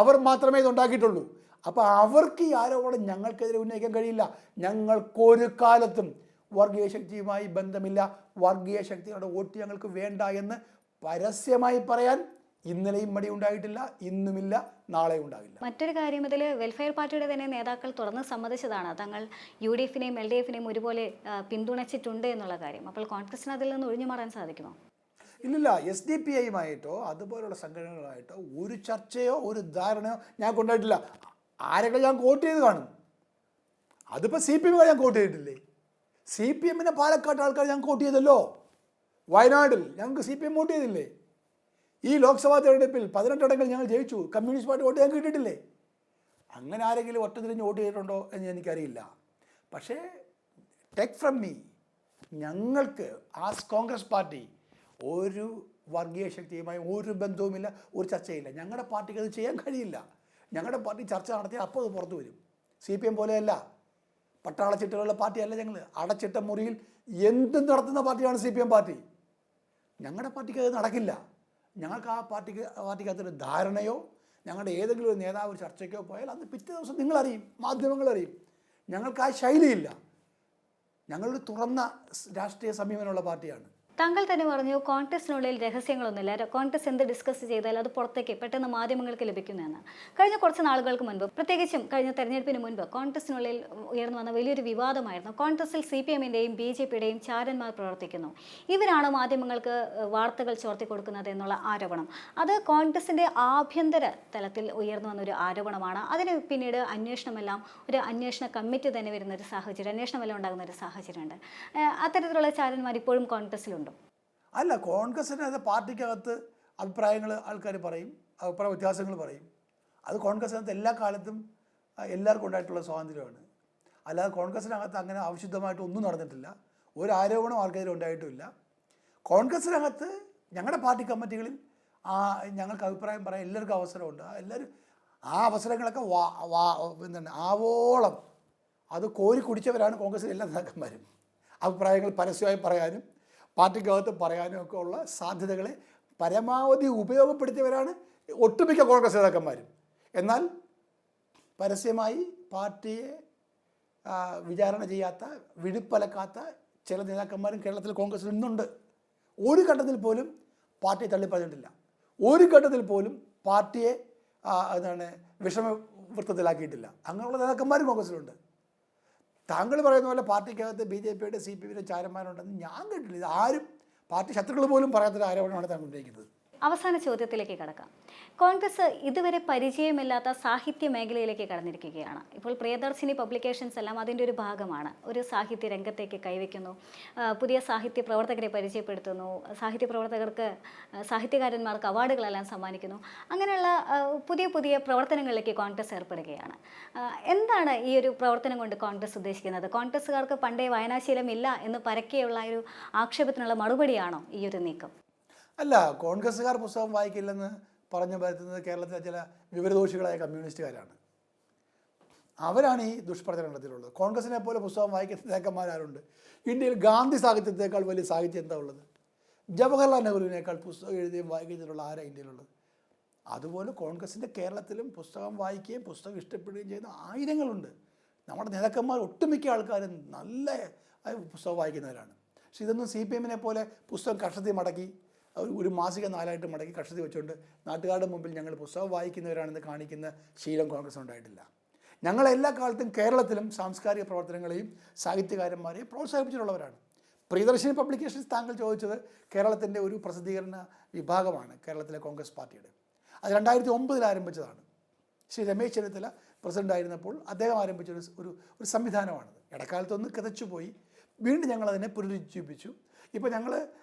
അവർ മാത്രമേ ഇതുണ്ടാക്കിയിട്ടുള്ളൂ. അപ്പോൾ അവർക്ക് ഈ ആരോപണം ഞങ്ങൾക്കെതിരെ ഉന്നയിക്കാൻ കഴിയില്ല. ഞങ്ങൾക്കൊരു കാലത്തും വർഗീയ ശക്തിയുമായി ബന്ധമില്ല, വർഗീയ ശക്തികളുടെ വോട്ട് ഞങ്ങൾക്ക് വേണ്ട എന്ന് പരസ്യമായി പറയാൻ ഇന്നലെയും മടി ഉണ്ടായിട്ടില്ല, ഇന്നുമില്ല, നാളെ ഉണ്ടാവില്ല. മറ്റൊരു കാര്യം, ഇതിൽ വെൽഫെയർ പാർട്ടിയുടെ തന്നെ നേതാക്കൾ തുറന്ന് സമ്മതിച്ചതാണ് തങ്ങൾ UDFനെയും LDFനെയും ഒരുപോലെ പിന്തുണച്ചിട്ടുണ്ട് എന്നുള്ള കാര്യം. അപ്പോൾ കോൺഗ്രസിന് അതിൽ നിന്ന് ഒഴിഞ്ഞു മാറാൻ സാധിക്കുമോ? ഇല്ലില്ല. SDPIയുമായിട്ടോ അതുപോലുള്ള സംഘടനകളുമായിട്ടോ ഒരു ചർച്ചയോ ഒരു ധാരണയോ ഞാൻ കൊണ്ടുപോയിട്ടില്ല. ആരൊക്കെ ഞാൻ കോട്ട് ചെയ്ത് കാണും? അതിപ്പോൾ CPM ഞാൻ കോട്ട് ചെയ്തിട്ടില്ലേ? CPMനെ പാലക്കാട്ട് ആൾക്കാർ ഞാൻ കോട്ട് ചെയ്തല്ലോ. വയനാട്ടിൽ ഞങ്ങൾക്ക് CPM വോട്ട് ചെയ്തില്ലേ? ഈ ലോക്സഭാ തെരഞ്ഞെടുപ്പിൽ 18 ഇടങ്ങളിൽ ഞങ്ങൾ ജയിച്ചു. കമ്മ്യൂണിസ്റ്റ് പാർട്ടി വോട്ട് ഞങ്ങൾക്ക് കിട്ടിയിട്ടില്ലേ? അങ്ങനെ ആരെങ്കിലും ഒറ്റ തിരിഞ്ഞ് വോട്ട് ചെയ്തിട്ടുണ്ടോ എന്ന് എനിക്കറിയില്ല. പക്ഷേ ടേക്ക് ഫ്രം മീ, ഞങ്ങൾക്ക് കോൺഗ്രസ് പാർട്ടി ഒരു വർഗീയ ശക്തിയുമായി ഒരു ബന്ധവുമില്ല, ഒരു ചർച്ചയില്ല. ഞങ്ങളുടെ പാർട്ടിക്ക് അത് ചെയ്യാൻ കഴിയില്ല. ഞങ്ങളുടെ പാർട്ടി ചർച്ച നടത്തിയാൽ അപ്പോൾ അത് പുറത്തു വരും. CPM പോലെയല്ല, പട്ടാളച്ചിട്ടുള്ള പാർട്ടിയല്ല. ഞങ്ങൾ അടച്ചിട്ട മുറിയിൽ എന്തും നടത്തുന്ന പാർട്ടിയാണ് CPM പാർട്ടി. ഞങ്ങളുടെ പാർട്ടിക്ക് അത് നടക്കില്ല. ഞങ്ങൾക്ക് ആ പാർട്ടിക്കകത്തൊരു ധാരണയോ ഞങ്ങളുടെ ഏതെങ്കിലും ഒരു നേതാവ് ചർച്ചയ്ക്കോ പോയാൽ അത് പിറ്റേ ദിവസം നിങ്ങളറിയും, മാധ്യമങ്ങളറിയും. ഞങ്ങൾക്ക് ആ ശൈലിയില്ല. ഞങ്ങളൊരു തുറന്ന രാഷ്ട്രീയ സമീപനമുള്ള പാർട്ടിയാണ്. താങ്കൾ തന്നെ പറഞ്ഞു കോൺഗ്രസിനുള്ളിൽ രഹസ്യങ്ങളൊന്നുമില്ല, കോൺഗ്രസ് എന്ത് ഡിസ്കസ് ചെയ്താൽ അത് പുറത്തേക്ക് പെട്ടെന്ന് മാധ്യമങ്ങൾക്ക് ലഭിക്കുന്നതെന്ന്. കഴിഞ്ഞ കുറച്ച് നാളുകൾക്ക് മുൻപ്, പ്രത്യേകിച്ചും കഴിഞ്ഞ തെരഞ്ഞെടുപ്പിന് മുൻപ് കോൺഗ്രസിനുള്ളിൽ ഉയർന്നു വന്ന വലിയൊരു വിവാദമായിരുന്നു കോൺഗ്രസിൽ CPMൻ്റെയും BJPയുടെയും ചാരന്മാർ പ്രവർത്തിക്കുന്നു, ഇവരാണ് മാധ്യമങ്ങൾക്ക് വാർത്തകൾ ചോർത്തി കൊടുക്കുന്നത് എന്നുള്ള ആരോപണം. അത് കോൺഗ്രസിൻ്റെ ആഭ്യന്തര തലത്തിൽ ഉയർന്നു വന്നൊരു ആരോപണമാണ്. അതിന് പിന്നീട് ഒരു അന്വേഷണ കമ്മിറ്റി തന്നെ വരുന്നൊരു സാഹചര്യം, അന്വേഷണമെല്ലാം ഉണ്ടാകുന്ന ഒരു സാഹചര്യമുണ്ട്. അത്തരത്തിലുള്ള ചാരന്മാർ ഇപ്പോഴും കോൺഗ്രസിലുണ്ട്? അല്ല, കോൺഗ്രസിൻ്റെ പാർട്ടിക്കകത്ത് അഭിപ്രായങ്ങൾ ആൾക്കാർ പറയും, അഭിപ്രായ വ്യത്യാസങ്ങൾ പറയും. അത് കോൺഗ്രസിനകത്ത് എല്ലാ കാലത്തും എല്ലാവർക്കും ഉണ്ടായിട്ടുള്ള സ്വാതന്ത്ര്യമാണ്. അല്ലാതെ കോൺഗ്രസിനകത്ത് അങ്ങനെ ആവശ്യമായിട്ട് ഒന്നും നടന്നിട്ടില്ല. ഒരു ആരോപണം ആൾക്കാർ ഉണ്ടായിട്ടുമില്ല. കോൺഗ്രസിനകത്ത് ഞങ്ങളുടെ പാർട്ടി കമ്മിറ്റികളിൽ ഞങ്ങൾക്ക് അഭിപ്രായം പറയാൻ എല്ലാവർക്കും അവസരമുണ്ട്. എല്ലാവരും ആ അവസരങ്ങളൊക്കെ എന്താണ് ആവോളം അത് കോരി കുടിച്ചവരാണ് കോൺഗ്രസിലെ എല്ലാ നേതാക്കന്മാരും. അഭിപ്രായങ്ങൾ പരസ്യമായി പറയാനും പാർട്ടിക്കകത്ത് പറയാനും ഒക്കെ ഉള്ള സാധ്യതകളെ പരമാവധി ഉപയോഗപ്പെടുത്തിയവരാണ് ഒട്ടുമിക്ക കോൺഗ്രസ് നേതാക്കന്മാരും. എന്നാൽ പരസ്യമായി പാർട്ടിയെ വിചാരണ ചെയ്യാത്ത, വിഴുപ്പലക്കാത്ത ചില നേതാക്കന്മാരും കേരളത്തിൽ കോൺഗ്രസിൽ ഇന്നുണ്ട്. ഒരു ഘട്ടത്തിൽ പോലും പാർട്ടിയെ തള്ളിപ്പറഞ്ഞിട്ടില്ല. ഒരു ഘട്ടത്തിൽ പോലും പാർട്ടിയെ വിഷമവൃത്തത്തിലാക്കിയിട്ടില്ല. അങ്ങനെയുള്ള നേതാക്കന്മാരും കോൺഗ്രസിലുണ്ട്. താങ്കൾ പറയുന്ന പോലെ പാർട്ടിക്കകത്ത് BJPയുടെ CPMയുടെ ചാരന്മാരുണ്ടെന്ന് ഞാൻ കേട്ടില്ല. ഇത് ആരും പാർട്ടി ശത്രുക്കൾ പോലും പറയാത്തൊരു ആരോപണമാണ് താങ്കൾ ഉന്നയിക്കുന്നത്. അവസാന ചോദ്യത്തിലേക്ക് കടക്കാം. കോൺഗ്രസ് ഇതുവരെ പരിചയമില്ലാത്ത സാഹിത്യ മേഖലയിലേക്ക് കടന്നിരിക്കുകയാണ്. ഇപ്പോൾ പ്രിയദർശിനി പബ്ലിക്കേഷൻസ് എല്ലാം അതിൻ്റെ ഒരു ഭാഗമാണ്. ഒരു സാഹിത്യ രംഗത്തേക്ക് കൈവയ്ക്കുന്നു, പുതിയ സാഹിത്യ പ്രവർത്തകരെ പരിചയപ്പെടുത്തുന്നു, സാഹിത്യ പ്രവർത്തകർക്ക്, സാഹിത്യകാരന്മാർക്ക് അവാർഡുകളെല്ലാം സമ്മാനിക്കുന്നു. അങ്ങനെയുള്ള പുതിയ പുതിയ പ്രവർത്തനങ്ങളിലേക്ക് കോൺഗ്രസ് ഏർപ്പെടുകയാണ്. എന്താണ് ഈ ഒരു പ്രവർത്തനം കൊണ്ട് കോൺഗ്രസ് ഉദ്ദേശിക്കുന്നത്? കോൺഗ്രസ്സുകാർക്ക് പണ്ടേ വായനാശീലമില്ല എന്ന് പരക്കെയുള്ള ഒരു ആക്ഷേപത്തിനുള്ള മറുപടിയാണോ ഈ ഒരു നീക്കം? അല്ല, കോൺഗ്രസ്സുകാർ പുസ്തകം വായിക്കില്ലെന്ന് പറഞ്ഞു പരത്തുന്നത് കേരളത്തിലെ ചില വിവരദോഷികളായ കമ്മ്യൂണിസ്റ്റുകാരാണ്. അവരാണ് ഈ ദുഷ്പ്രചരണം നടത്തിയിട്ടുള്ളത്. കോൺഗ്രസിനെ പോലെ പുസ്തകം വായിക്കുന്ന നേതാക്കന്മാരുണ്ട്. ഇന്ത്യയിൽ ഗാന്ധി സാഹിത്യത്തെക്കാൾ വലിയ സാഹിത്യം എന്താ ഉള്ളത്? ജവഹർലാൽ നെഹ്റുവിനേക്കാൾ പുസ്തകം എഴുതിയും വായിക്കുന്നതിലുള്ള ആരാ ഇന്ത്യയിലുള്ളത്? അതുപോലെ കോൺഗ്രസിൻ്റെ കേരളത്തിലും പുസ്തകം വായിക്കുകയും പുസ്തകം ഇഷ്ടപ്പെടുകയും ചെയ്യുന്ന ആയിരങ്ങളുണ്ട്. നമ്മുടെ നേതാക്കന്മാർ ഒട്ടുമിക്ക ആൾക്കാരും നല്ല പുസ്തകം വായിക്കുന്നവരാണ്. പക്ഷെ ഇതൊന്നും CPMനെ പോലെ പുസ്തകം കഷത്തി മടക്കി ഒരു മാസിക 4 മടക്കി കഷത്തി വെച്ചുകൊണ്ട് നാട്ടുകാരുടെ മുമ്പിൽ ഞങ്ങൾ പുസ്തകം വായിക്കുന്നവരാണെന്ന് കാണിക്കുന്ന ശീലം കോൺഗ്രസ് ഉണ്ടായിട്ടില്ല. ഞങ്ങൾ എല്ലാ കാലത്തും കേരളത്തിലും സാംസ്കാരിക പ്രവർത്തനങ്ങളെയും സാഹിത്യകാരന്മാരെയും പ്രോത്സാഹിപ്പിച്ചിട്ടുള്ളവരാണ്. പ്രിയദർശിനി പബ്ലിക്കേഷൻസ് താങ്കൾ ചോദിച്ചത് കേരളത്തിൻ്റെ ഒരു പ്രസിദ്ധീകരണ വിഭാഗമാണ് കേരളത്തിലെ കോൺഗ്രസ് പാർട്ടിയുടെ. അത് 2009 ആരംഭിച്ചതാണ്. ശ്രീ രമേശ് ചെന്നിത്തല പ്രസിഡൻ്റായിരുന്നപ്പോൾ അദ്ദേഹം ആരംഭിച്ച ഒരു സംവിധാനമാണത്. ഇടക്കാലത്തൊന്ന് കിതച്ചുപോയി. വീണ്ടും ഞങ്ങളതിനെ പുനരുജ്ജീവിപ്പിച്ചു. ഇപ്പോൾ ഞങ്ങൾ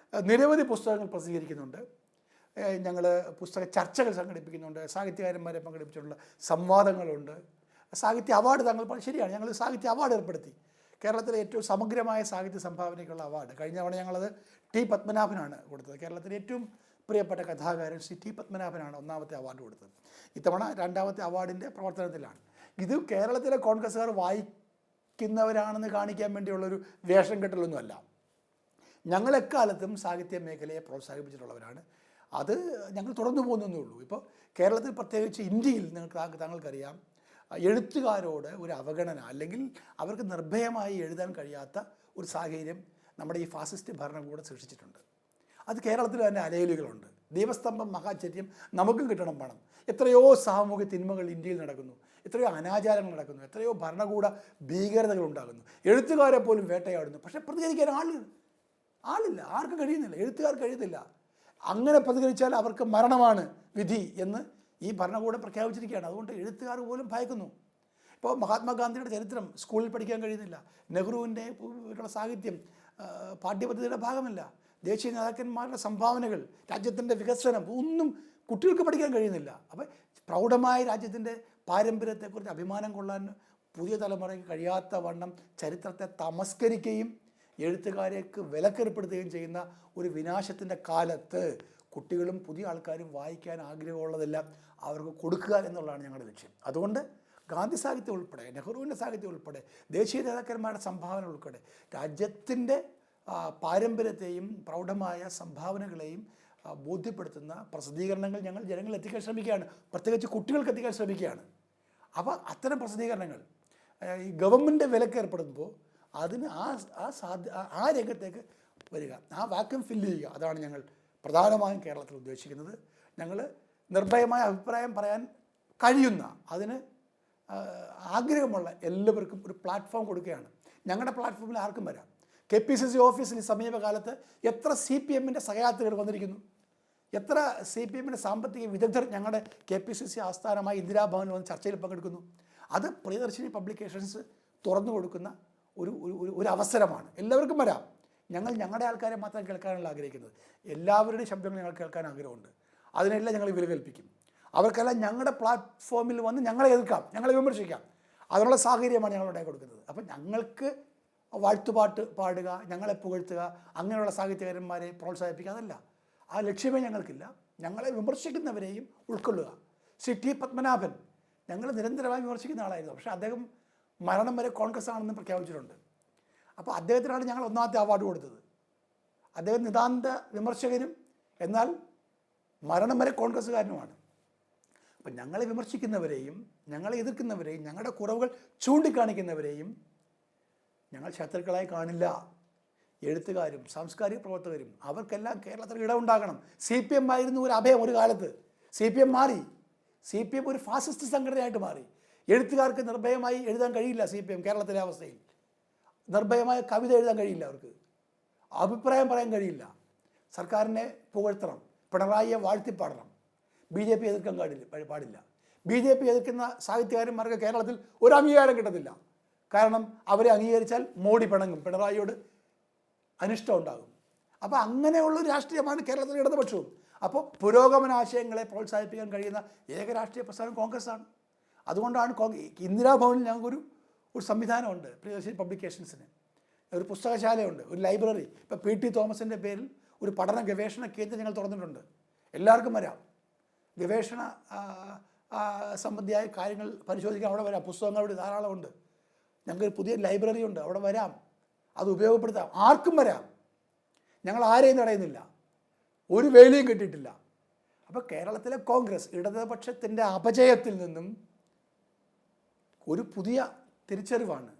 നിരവധി പുസ്തകങ്ങൾ പ്രസിദ്ധീകരിക്കുന്നുണ്ട്. ഞങ്ങൾ പുസ്തക ചർച്ചകൾ സംഘടിപ്പിക്കുന്നുണ്ട്. സാഹിത്യകാരന്മാരെ പങ്കെടുപ്പിച്ചിട്ടുള്ള സംവാദങ്ങളുണ്ട്. സാഹിത്യ അവാർഡ് താങ്കൾ ശരിയാണ്, ഞങ്ങൾ സാഹിത്യ അവാർഡ് ഏർപ്പെടുത്തി. കേരളത്തിലെ ഏറ്റവും സമഗ്രമായ സാഹിത്യ സംഭാവനയ്ക്കുള്ള അവാർഡ് കഴിഞ്ഞ തവണ ഞങ്ങളത് T. പത്മനാഭനാണ് കൊടുത്തത്. കേരളത്തിലെ ഏറ്റവും പ്രിയപ്പെട്ട കഥാകാരൻ ശ്രീ T. പത്മനാഭനാണ് ഒന്നാമത്തെ അവാർഡ് കൊടുത്തത്. ഇത്തവണ 2ാമത്തെ അവാർഡിൻ്റെ പ്രവർത്തനത്തിലാണ്. ഇത് കേരളത്തിലെ കോൺഗ്രസ്സുകാർ വായിക്കുന്നവരാണെന്ന് കാണിക്കാൻ വേണ്ടിയുള്ളൊരു വേഷം കെട്ടലൊന്നുമല്ല. ഞങ്ങളെക്കാലത്തും സാഹിത്യ മേഖലയെ പ്രോത്സാഹിപ്പിച്ചിട്ടുള്ളവരാണ്. അത് ഞങ്ങൾ തുടർന്നു പോകുന്നതേ ഉള്ളൂ. ഇപ്പോൾ കേരളത്തിൽ, പ്രത്യേകിച്ച് ഇന്ത്യയിൽ താങ്കൾക്കറിയാം, എഴുത്തുകാരോട് ഒരു അവഗണന, അല്ലെങ്കിൽ അവർക്ക് നിർഭയമായി എഴുതാൻ കഴിയാത്ത ഒരു സാഹചര്യം നമ്മുടെ ഈ ഫാസിസ്റ്റ് ഭരണകൂടം സൃഷ്ടിച്ചിട്ടുണ്ട്. അത് കേരളത്തിൽ തന്നെ അലയലുകളുണ്ട്. ദീപസ്തംഭം മഹാചര്യം, നമുക്കും കിട്ടണം പണം. എത്രയോ സാമൂഹ്യ തിന്മകൾ ഇന്ത്യയിൽ നടക്കുന്നു, എത്രയോ അനാചാരങ്ങൾ നടക്കുന്നു, എത്രയോ ഭരണകൂട ഭീകരതകൾ ഉണ്ടാകുന്നു. എഴുത്തുകാരെ പോലും വേട്ടയാടുന്നു. പക്ഷേ പ്രതികരിക്കാൻ ആളില്ല, ആർക്കും കഴിയുന്നില്ല, എഴുത്തുകാർക്ക് കഴിയുന്നില്ല. അങ്ങനെ പ്രതികരിച്ചാൽ അവർക്ക് മരണമാണ് വിധി എന്ന് ഈ ഭരണകൂടം പ്രഖ്യാപിച്ചിരിക്കുകയാണ്. അതുകൊണ്ട് എഴുത്തുകാർ പോലും ഭയക്കുന്നു. ഇപ്പോൾ മഹാത്മാഗാന്ധിയുടെ ചരിത്രം സ്കൂളിൽ പഠിക്കാൻ കഴിയുന്നില്ല. നെഹ്റുവിൻ്റെ സാഹിത്യം പാഠ്യപദ്ധതിയുടെ ഭാഗമല്ല. ദേശീയ നേതാക്കന്മാരുടെ സംഭാവനകൾ, രാജ്യത്തിൻ്റെ വികസനം ഒന്നും കുട്ടികൾക്ക് പഠിക്കാൻ കഴിയുന്നില്ല. അപ്പോൾ പ്രൗഢമായ രാജ്യത്തിൻ്റെ പാരമ്പര്യത്തെക്കുറിച്ച് അഭിമാനം കൊള്ളാൻ പുതിയ തലമുറയ്ക്ക് കഴിയാത്ത വണ്ണം ചരിത്രത്തെ തമസ്കരിക്കുകയും എഴുത്തുകാരേക്ക് വിലക്കേർപ്പെടുത്തുകയും ചെയ്യുന്ന ഒരു വിനാശത്തിൻ്റെ കാലത്ത് കുട്ടികളും പുതിയ ആൾക്കാരും വായിക്കാൻ ആഗ്രഹമുള്ളതെല്ലാം അവർക്ക് കൊടുക്കുക എന്നുള്ളതാണ് ഞങ്ങളുടെ ലക്ഷ്യം. അതുകൊണ്ട് ഗാന്ധി സാഹിത്യം ഉൾപ്പെടെ, നെഹ്റുവിൻ്റെ സാഹിത്യം ഉൾപ്പെടെ, ദേശീയ നേതാക്കന്മാരുടെ സംഭാവന ഉൾപ്പെടെ രാജ്യത്തിൻ്റെ പാരമ്പര്യത്തെയും പ്രൗഢമായ സംഭാവനകളെയും ബോധ്യപ്പെടുത്തുന്ന പ്രസിദ്ധീകരണങ്ങൾ ഞങ്ങൾ ജനങ്ങളിൽ എത്തിക്കാൻ ശ്രമിക്കുകയാണ്. പ്രത്യേകിച്ച് കുട്ടികൾക്ക് എത്തിക്കാൻ ശ്രമിക്കുകയാണ്. അപ്പോൾ അത്തരം പ്രസിദ്ധീകരണങ്ങൾ ഈ ഗവൺമെൻറ് വിലക്കേർപ്പെടുമ്പോൾ അതിന് ആ രംഗത്തേക്ക് വരിക, ആ വാക്യൂം ഫില്ല് ചെയ്യുക, അതാണ് ഞങ്ങൾ പ്രധാനമായും കേരളത്തിൽ ഉദ്ദേശിക്കുന്നത്. ഞങ്ങൾ നിർഭയമായ അഭിപ്രായം പറയാൻ കഴിയുന്ന, അതിന് ആഗ്രഹമുള്ള എല്ലാവർക്കും ഒരു പ്ലാറ്റ്ഫോം കൊടുക്കുകയാണ്. ഞങ്ങളുടെ പ്ലാറ്റ്ഫോമിൽ ആർക്കും വരാം. KPCC ഓഫീസിൽ ഈ സമീപകാലത്ത് എത്ര CPMൻ്റെ സഹയാത്രികർ വന്നിരിക്കുന്നു, എത്ര CPMൻ്റെ സാമ്പത്തിക വിദഗ്ധർ ഞങ്ങളുടെ KPCC ആസ്ഥാനമായ ഇന്ദിരാഭവനിൽ വന്ന് ചർച്ചയിൽ പങ്കെടുക്കുന്നു. അത് പ്രിയദർശിനി പബ്ലിക്കേഷൻസ് തുറന്നു കൊടുക്കുന്ന ഒരു അവസരമാണ്. എല്ലാവർക്കും വരാം. ഞങ്ങളുടെ ആൾക്കാരെ മാത്രം കേൾക്കാനുള്ള ആഗ്രഹിക്കുന്നത്. എല്ലാവരുടെയും ശബ്ദങ്ങൾ ഞങ്ങൾ കേൾക്കാൻ ആഗ്രഹമുണ്ട്. അതിനെല്ലാം ഞങ്ങൾ വില കൽപ്പിക്കും. അവർക്കെല്ലാം ഞങ്ങളുടെ പ്ലാറ്റ്ഫോമിൽ വന്ന് ഞങ്ങളെ എതിർക്കാം, ഞങ്ങളെ വിമർശിക്കാം. അതിനുള്ള സാഹചര്യമാണ് ഞങ്ങൾ ഉണ്ടാക്കി കൊടുക്കുന്നത്. അപ്പം ഞങ്ങൾക്ക് വാഴ്ത്തുപാട്ട് പാടുക, ഞങ്ങളെ പുകഴ്ത്തുക, അങ്ങനെയുള്ള സാഹിത്യകാരന്മാരെ പ്രോത്സാഹിപ്പിക്കുക, അതല്ല. ആ ലക്ഷ്യമേ ഞങ്ങൾക്കില്ല. ഞങ്ങളെ വിമർശിക്കുന്നവരെയും ഉൾക്കൊള്ളുക. ശ്രീ ടി പത്മനാഭൻ ഞങ്ങൾ നിരന്തരമായി വിമർശിക്കുന്ന ആളായിരുന്നു. പക്ഷേ അദ്ദേഹം മരണം വരെ കോൺഗ്രസ് ആണെന്ന് പ്രഖ്യാപിച്ചിട്ടുണ്ട്. അപ്പോൾ അദ്ദേഹത്തിനാണ് ഞങ്ങൾ ഒന്നാമത്തെ അവാർഡ് കൊടുത്തത്. അദ്ദേഹം നിതാന്ത വിമർശകനും എന്നാൽ മരണം വരെ കോൺഗ്രസ്സുകാരനുമാണ്. അപ്പം ഞങ്ങളെ വിമർശിക്കുന്നവരെയും ഞങ്ങളെ എതിർക്കുന്നവരെയും ഞങ്ങളുടെ കുറവുകൾ ചൂണ്ടിക്കാണിക്കുന്നവരെയും ഞങ്ങൾ ശത്രുക്കളായി കാണില്ല. എഴുത്തുകാരും സാംസ്കാരിക പ്രവർത്തകരും അവർക്കെല്ലാം കേരളത്തിൽ ഇടമുണ്ടാകണം. CPM ആയിരുന്നു ഒരു അഭയം ഒരു കാലത്ത്. CPM മാറി. CPM ഒരു ഫാസിസ്റ്റ് സംഘടനയായിട്ട് മാറി. എഴുത്തുകാർക്ക് നിർഭയമായി എഴുതാൻ കഴിയില്ല. CPM കേരളത്തിലെ അവസ്ഥയിൽ നിർഭയമായ കവിത എഴുതാൻ കഴിയില്ല. അവർക്ക് അഭിപ്രായം പറയാൻ കഴിയില്ല. സർക്കാരിനെ പുകഴ്ത്തണം, പിണറായിയെ വാഴ്ത്തിപ്പാടണം. BJP എതിർക്കാൻ പാടില്ല. BJP എതിർക്കുന്ന സാഹിത്യകാരന്മാർക്ക് കേരളത്തിൽ ഒരു അംഗീകാരം കിട്ടത്തില്ല. കാരണം അവരെ അംഗീകരിച്ചാൽ മോഡി പിണങ്ങും, പിണറായിയോട് അനിഷ്ടം ഉണ്ടാകും. അപ്പോൾ അങ്ങനെയുള്ളൊരു രാഷ്ട്രീയമാണ് കേരളത്തിലെ ഇടതുപക്ഷവും. അപ്പോൾ പുരോഗമന ആശയങ്ങളെ പ്രോത്സാഹിപ്പിക്കാൻ കഴിയുന്ന ഏക രാഷ്ട്രീയ പ്രസ്ഥാനം കോൺഗ്രസ്സാണ്. അതുകൊണ്ടാണ് ഇന്ദിരാഭവനിൽ ഞങ്ങൾക്കൊരു സംവിധാനമുണ്ട്. പ്രിയദർശിനി പബ്ലിക്കേഷൻസിന് ഒരു പുസ്തകശാലയുണ്ട്, ഒരു ലൈബ്രറി. ഇപ്പോൾ PT തോമസിൻ്റെ പേരിൽ ഒരു പഠന ഗവേഷണ കേന്ദ്രം ഞങ്ങൾ തുറന്നിട്ടുണ്ട്. എല്ലാവർക്കും വരാം. ഗവേഷണ സംബന്ധിയായ കാര്യങ്ങൾ പരിശോധിക്കാൻ അവിടെ വരാം. പുസ്തകങ്ങൾ അവിടെ ധാരാളമുണ്ട്. ഞങ്ങൾക്കൊരു പുതിയ ലൈബ്രറി ഉണ്ട്, അവിടെ വരാം. അത് ഉപയോഗപ്പെടുത്താം. ആർക്കും വരാം. ഞങ്ങൾ ആരെയും തടയുന്നില്ല, ഒരു വേലിയും കിട്ടിയിട്ടില്ല. അപ്പോൾ കേരളത്തിലെ കോൺഗ്രസ് ഇടതുപക്ഷത്തിൻ്റെ അപജയത്തിൽ നിന്നും ഒരു പുതിയ തിരിച്ചറിവാണ്.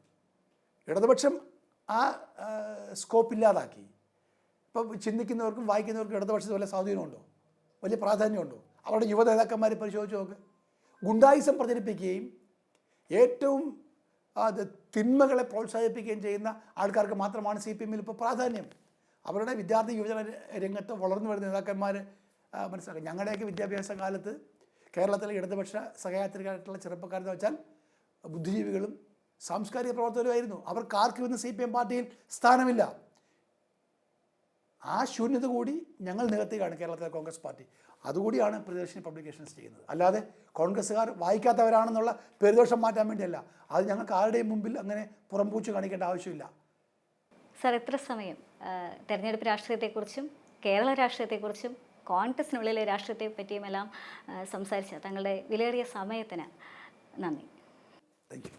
ഇടതുപക്ഷം ആ സ്കോപ്പില്ലാതാക്കി. ഇപ്പം ചിന്തിക്കുന്നവർക്കും വായിക്കുന്നവർക്കും ഇടതുപക്ഷത്തിൽ വല്ല സ്വാധീനമുണ്ടോ, വലിയ പ്രാധാന്യമുണ്ടോ? അവരുടെ യുവ നേതാക്കന്മാരെ പരിശോധിച്ച് നോക്ക്. ഗുണ്ടായിസം പ്രചരിപ്പിക്കുകയും ഏറ്റവും തിന്മകളെ പ്രോത്സാഹിപ്പിക്കുകയും ചെയ്യുന്ന ആൾക്കാർക്ക് മാത്രമാണ് CPM-ൽ ഇപ്പോൾ പ്രാധാന്യം. അവരുടെ വിദ്യാർത്ഥി യുവജന രംഗത്ത് വളർന്നു വരുന്ന നേതാക്കന്മാർ മനസ്സിലാക്കുക. ഞങ്ങളുടെയൊക്കെ വിദ്യാഭ്യാസ കാലത്ത് കേരളത്തിലെ ഇടതുപക്ഷ സഹയാത്രികരായിട്ടുള്ള ചെറുപ്പക്കാരെന്ന് വെച്ചാൽ ബുദ്ധിജീവികളും സാംസ്കാരിക പ്രവർത്തകരുമായിരുന്നു. അവർക്കാർക്കും ഇന്ന് CPM പാർട്ടിയിൽ സ്ഥാനമില്ല. ആ ശൂന്യത കൂടി ഞങ്ങൾ നികത്തുകയാണ് കേരളത്തിലെ കോൺഗ്രസ് പാർട്ടി. അതുകൂടിയാണ് പ്രിയദർശിനി പബ്ലിക്കേഷൻസ് ചെയ്യുന്നത്. അല്ലാതെ കോൺഗ്രസ്സുകാർ വായിക്കാത്തവരാണെന്നുള്ള പേരുദോഷം മാറ്റാൻ വേണ്ടിയല്ല. അത് ഞങ്ങൾക്ക് ആരുടെയും മുമ്പിൽ അങ്ങനെ പുറംപൂച്ച് കാണിക്കേണ്ട ആവശ്യമില്ല. സർ, എത്ര സമയം തെരഞ്ഞെടുപ്പ് രാഷ്ട്രീയത്തെക്കുറിച്ചും കേരള രാഷ്ട്രീയത്തെക്കുറിച്ചും കോൺഗ്രസിനുള്ളിലെ രാഷ്ട്രീയത്തെ പറ്റിയുമെല്ലാം സംസാരിച്ച തങ്ങളുടെ വിലയേറിയ സമയത്തിന് നന്ദി. Thank you.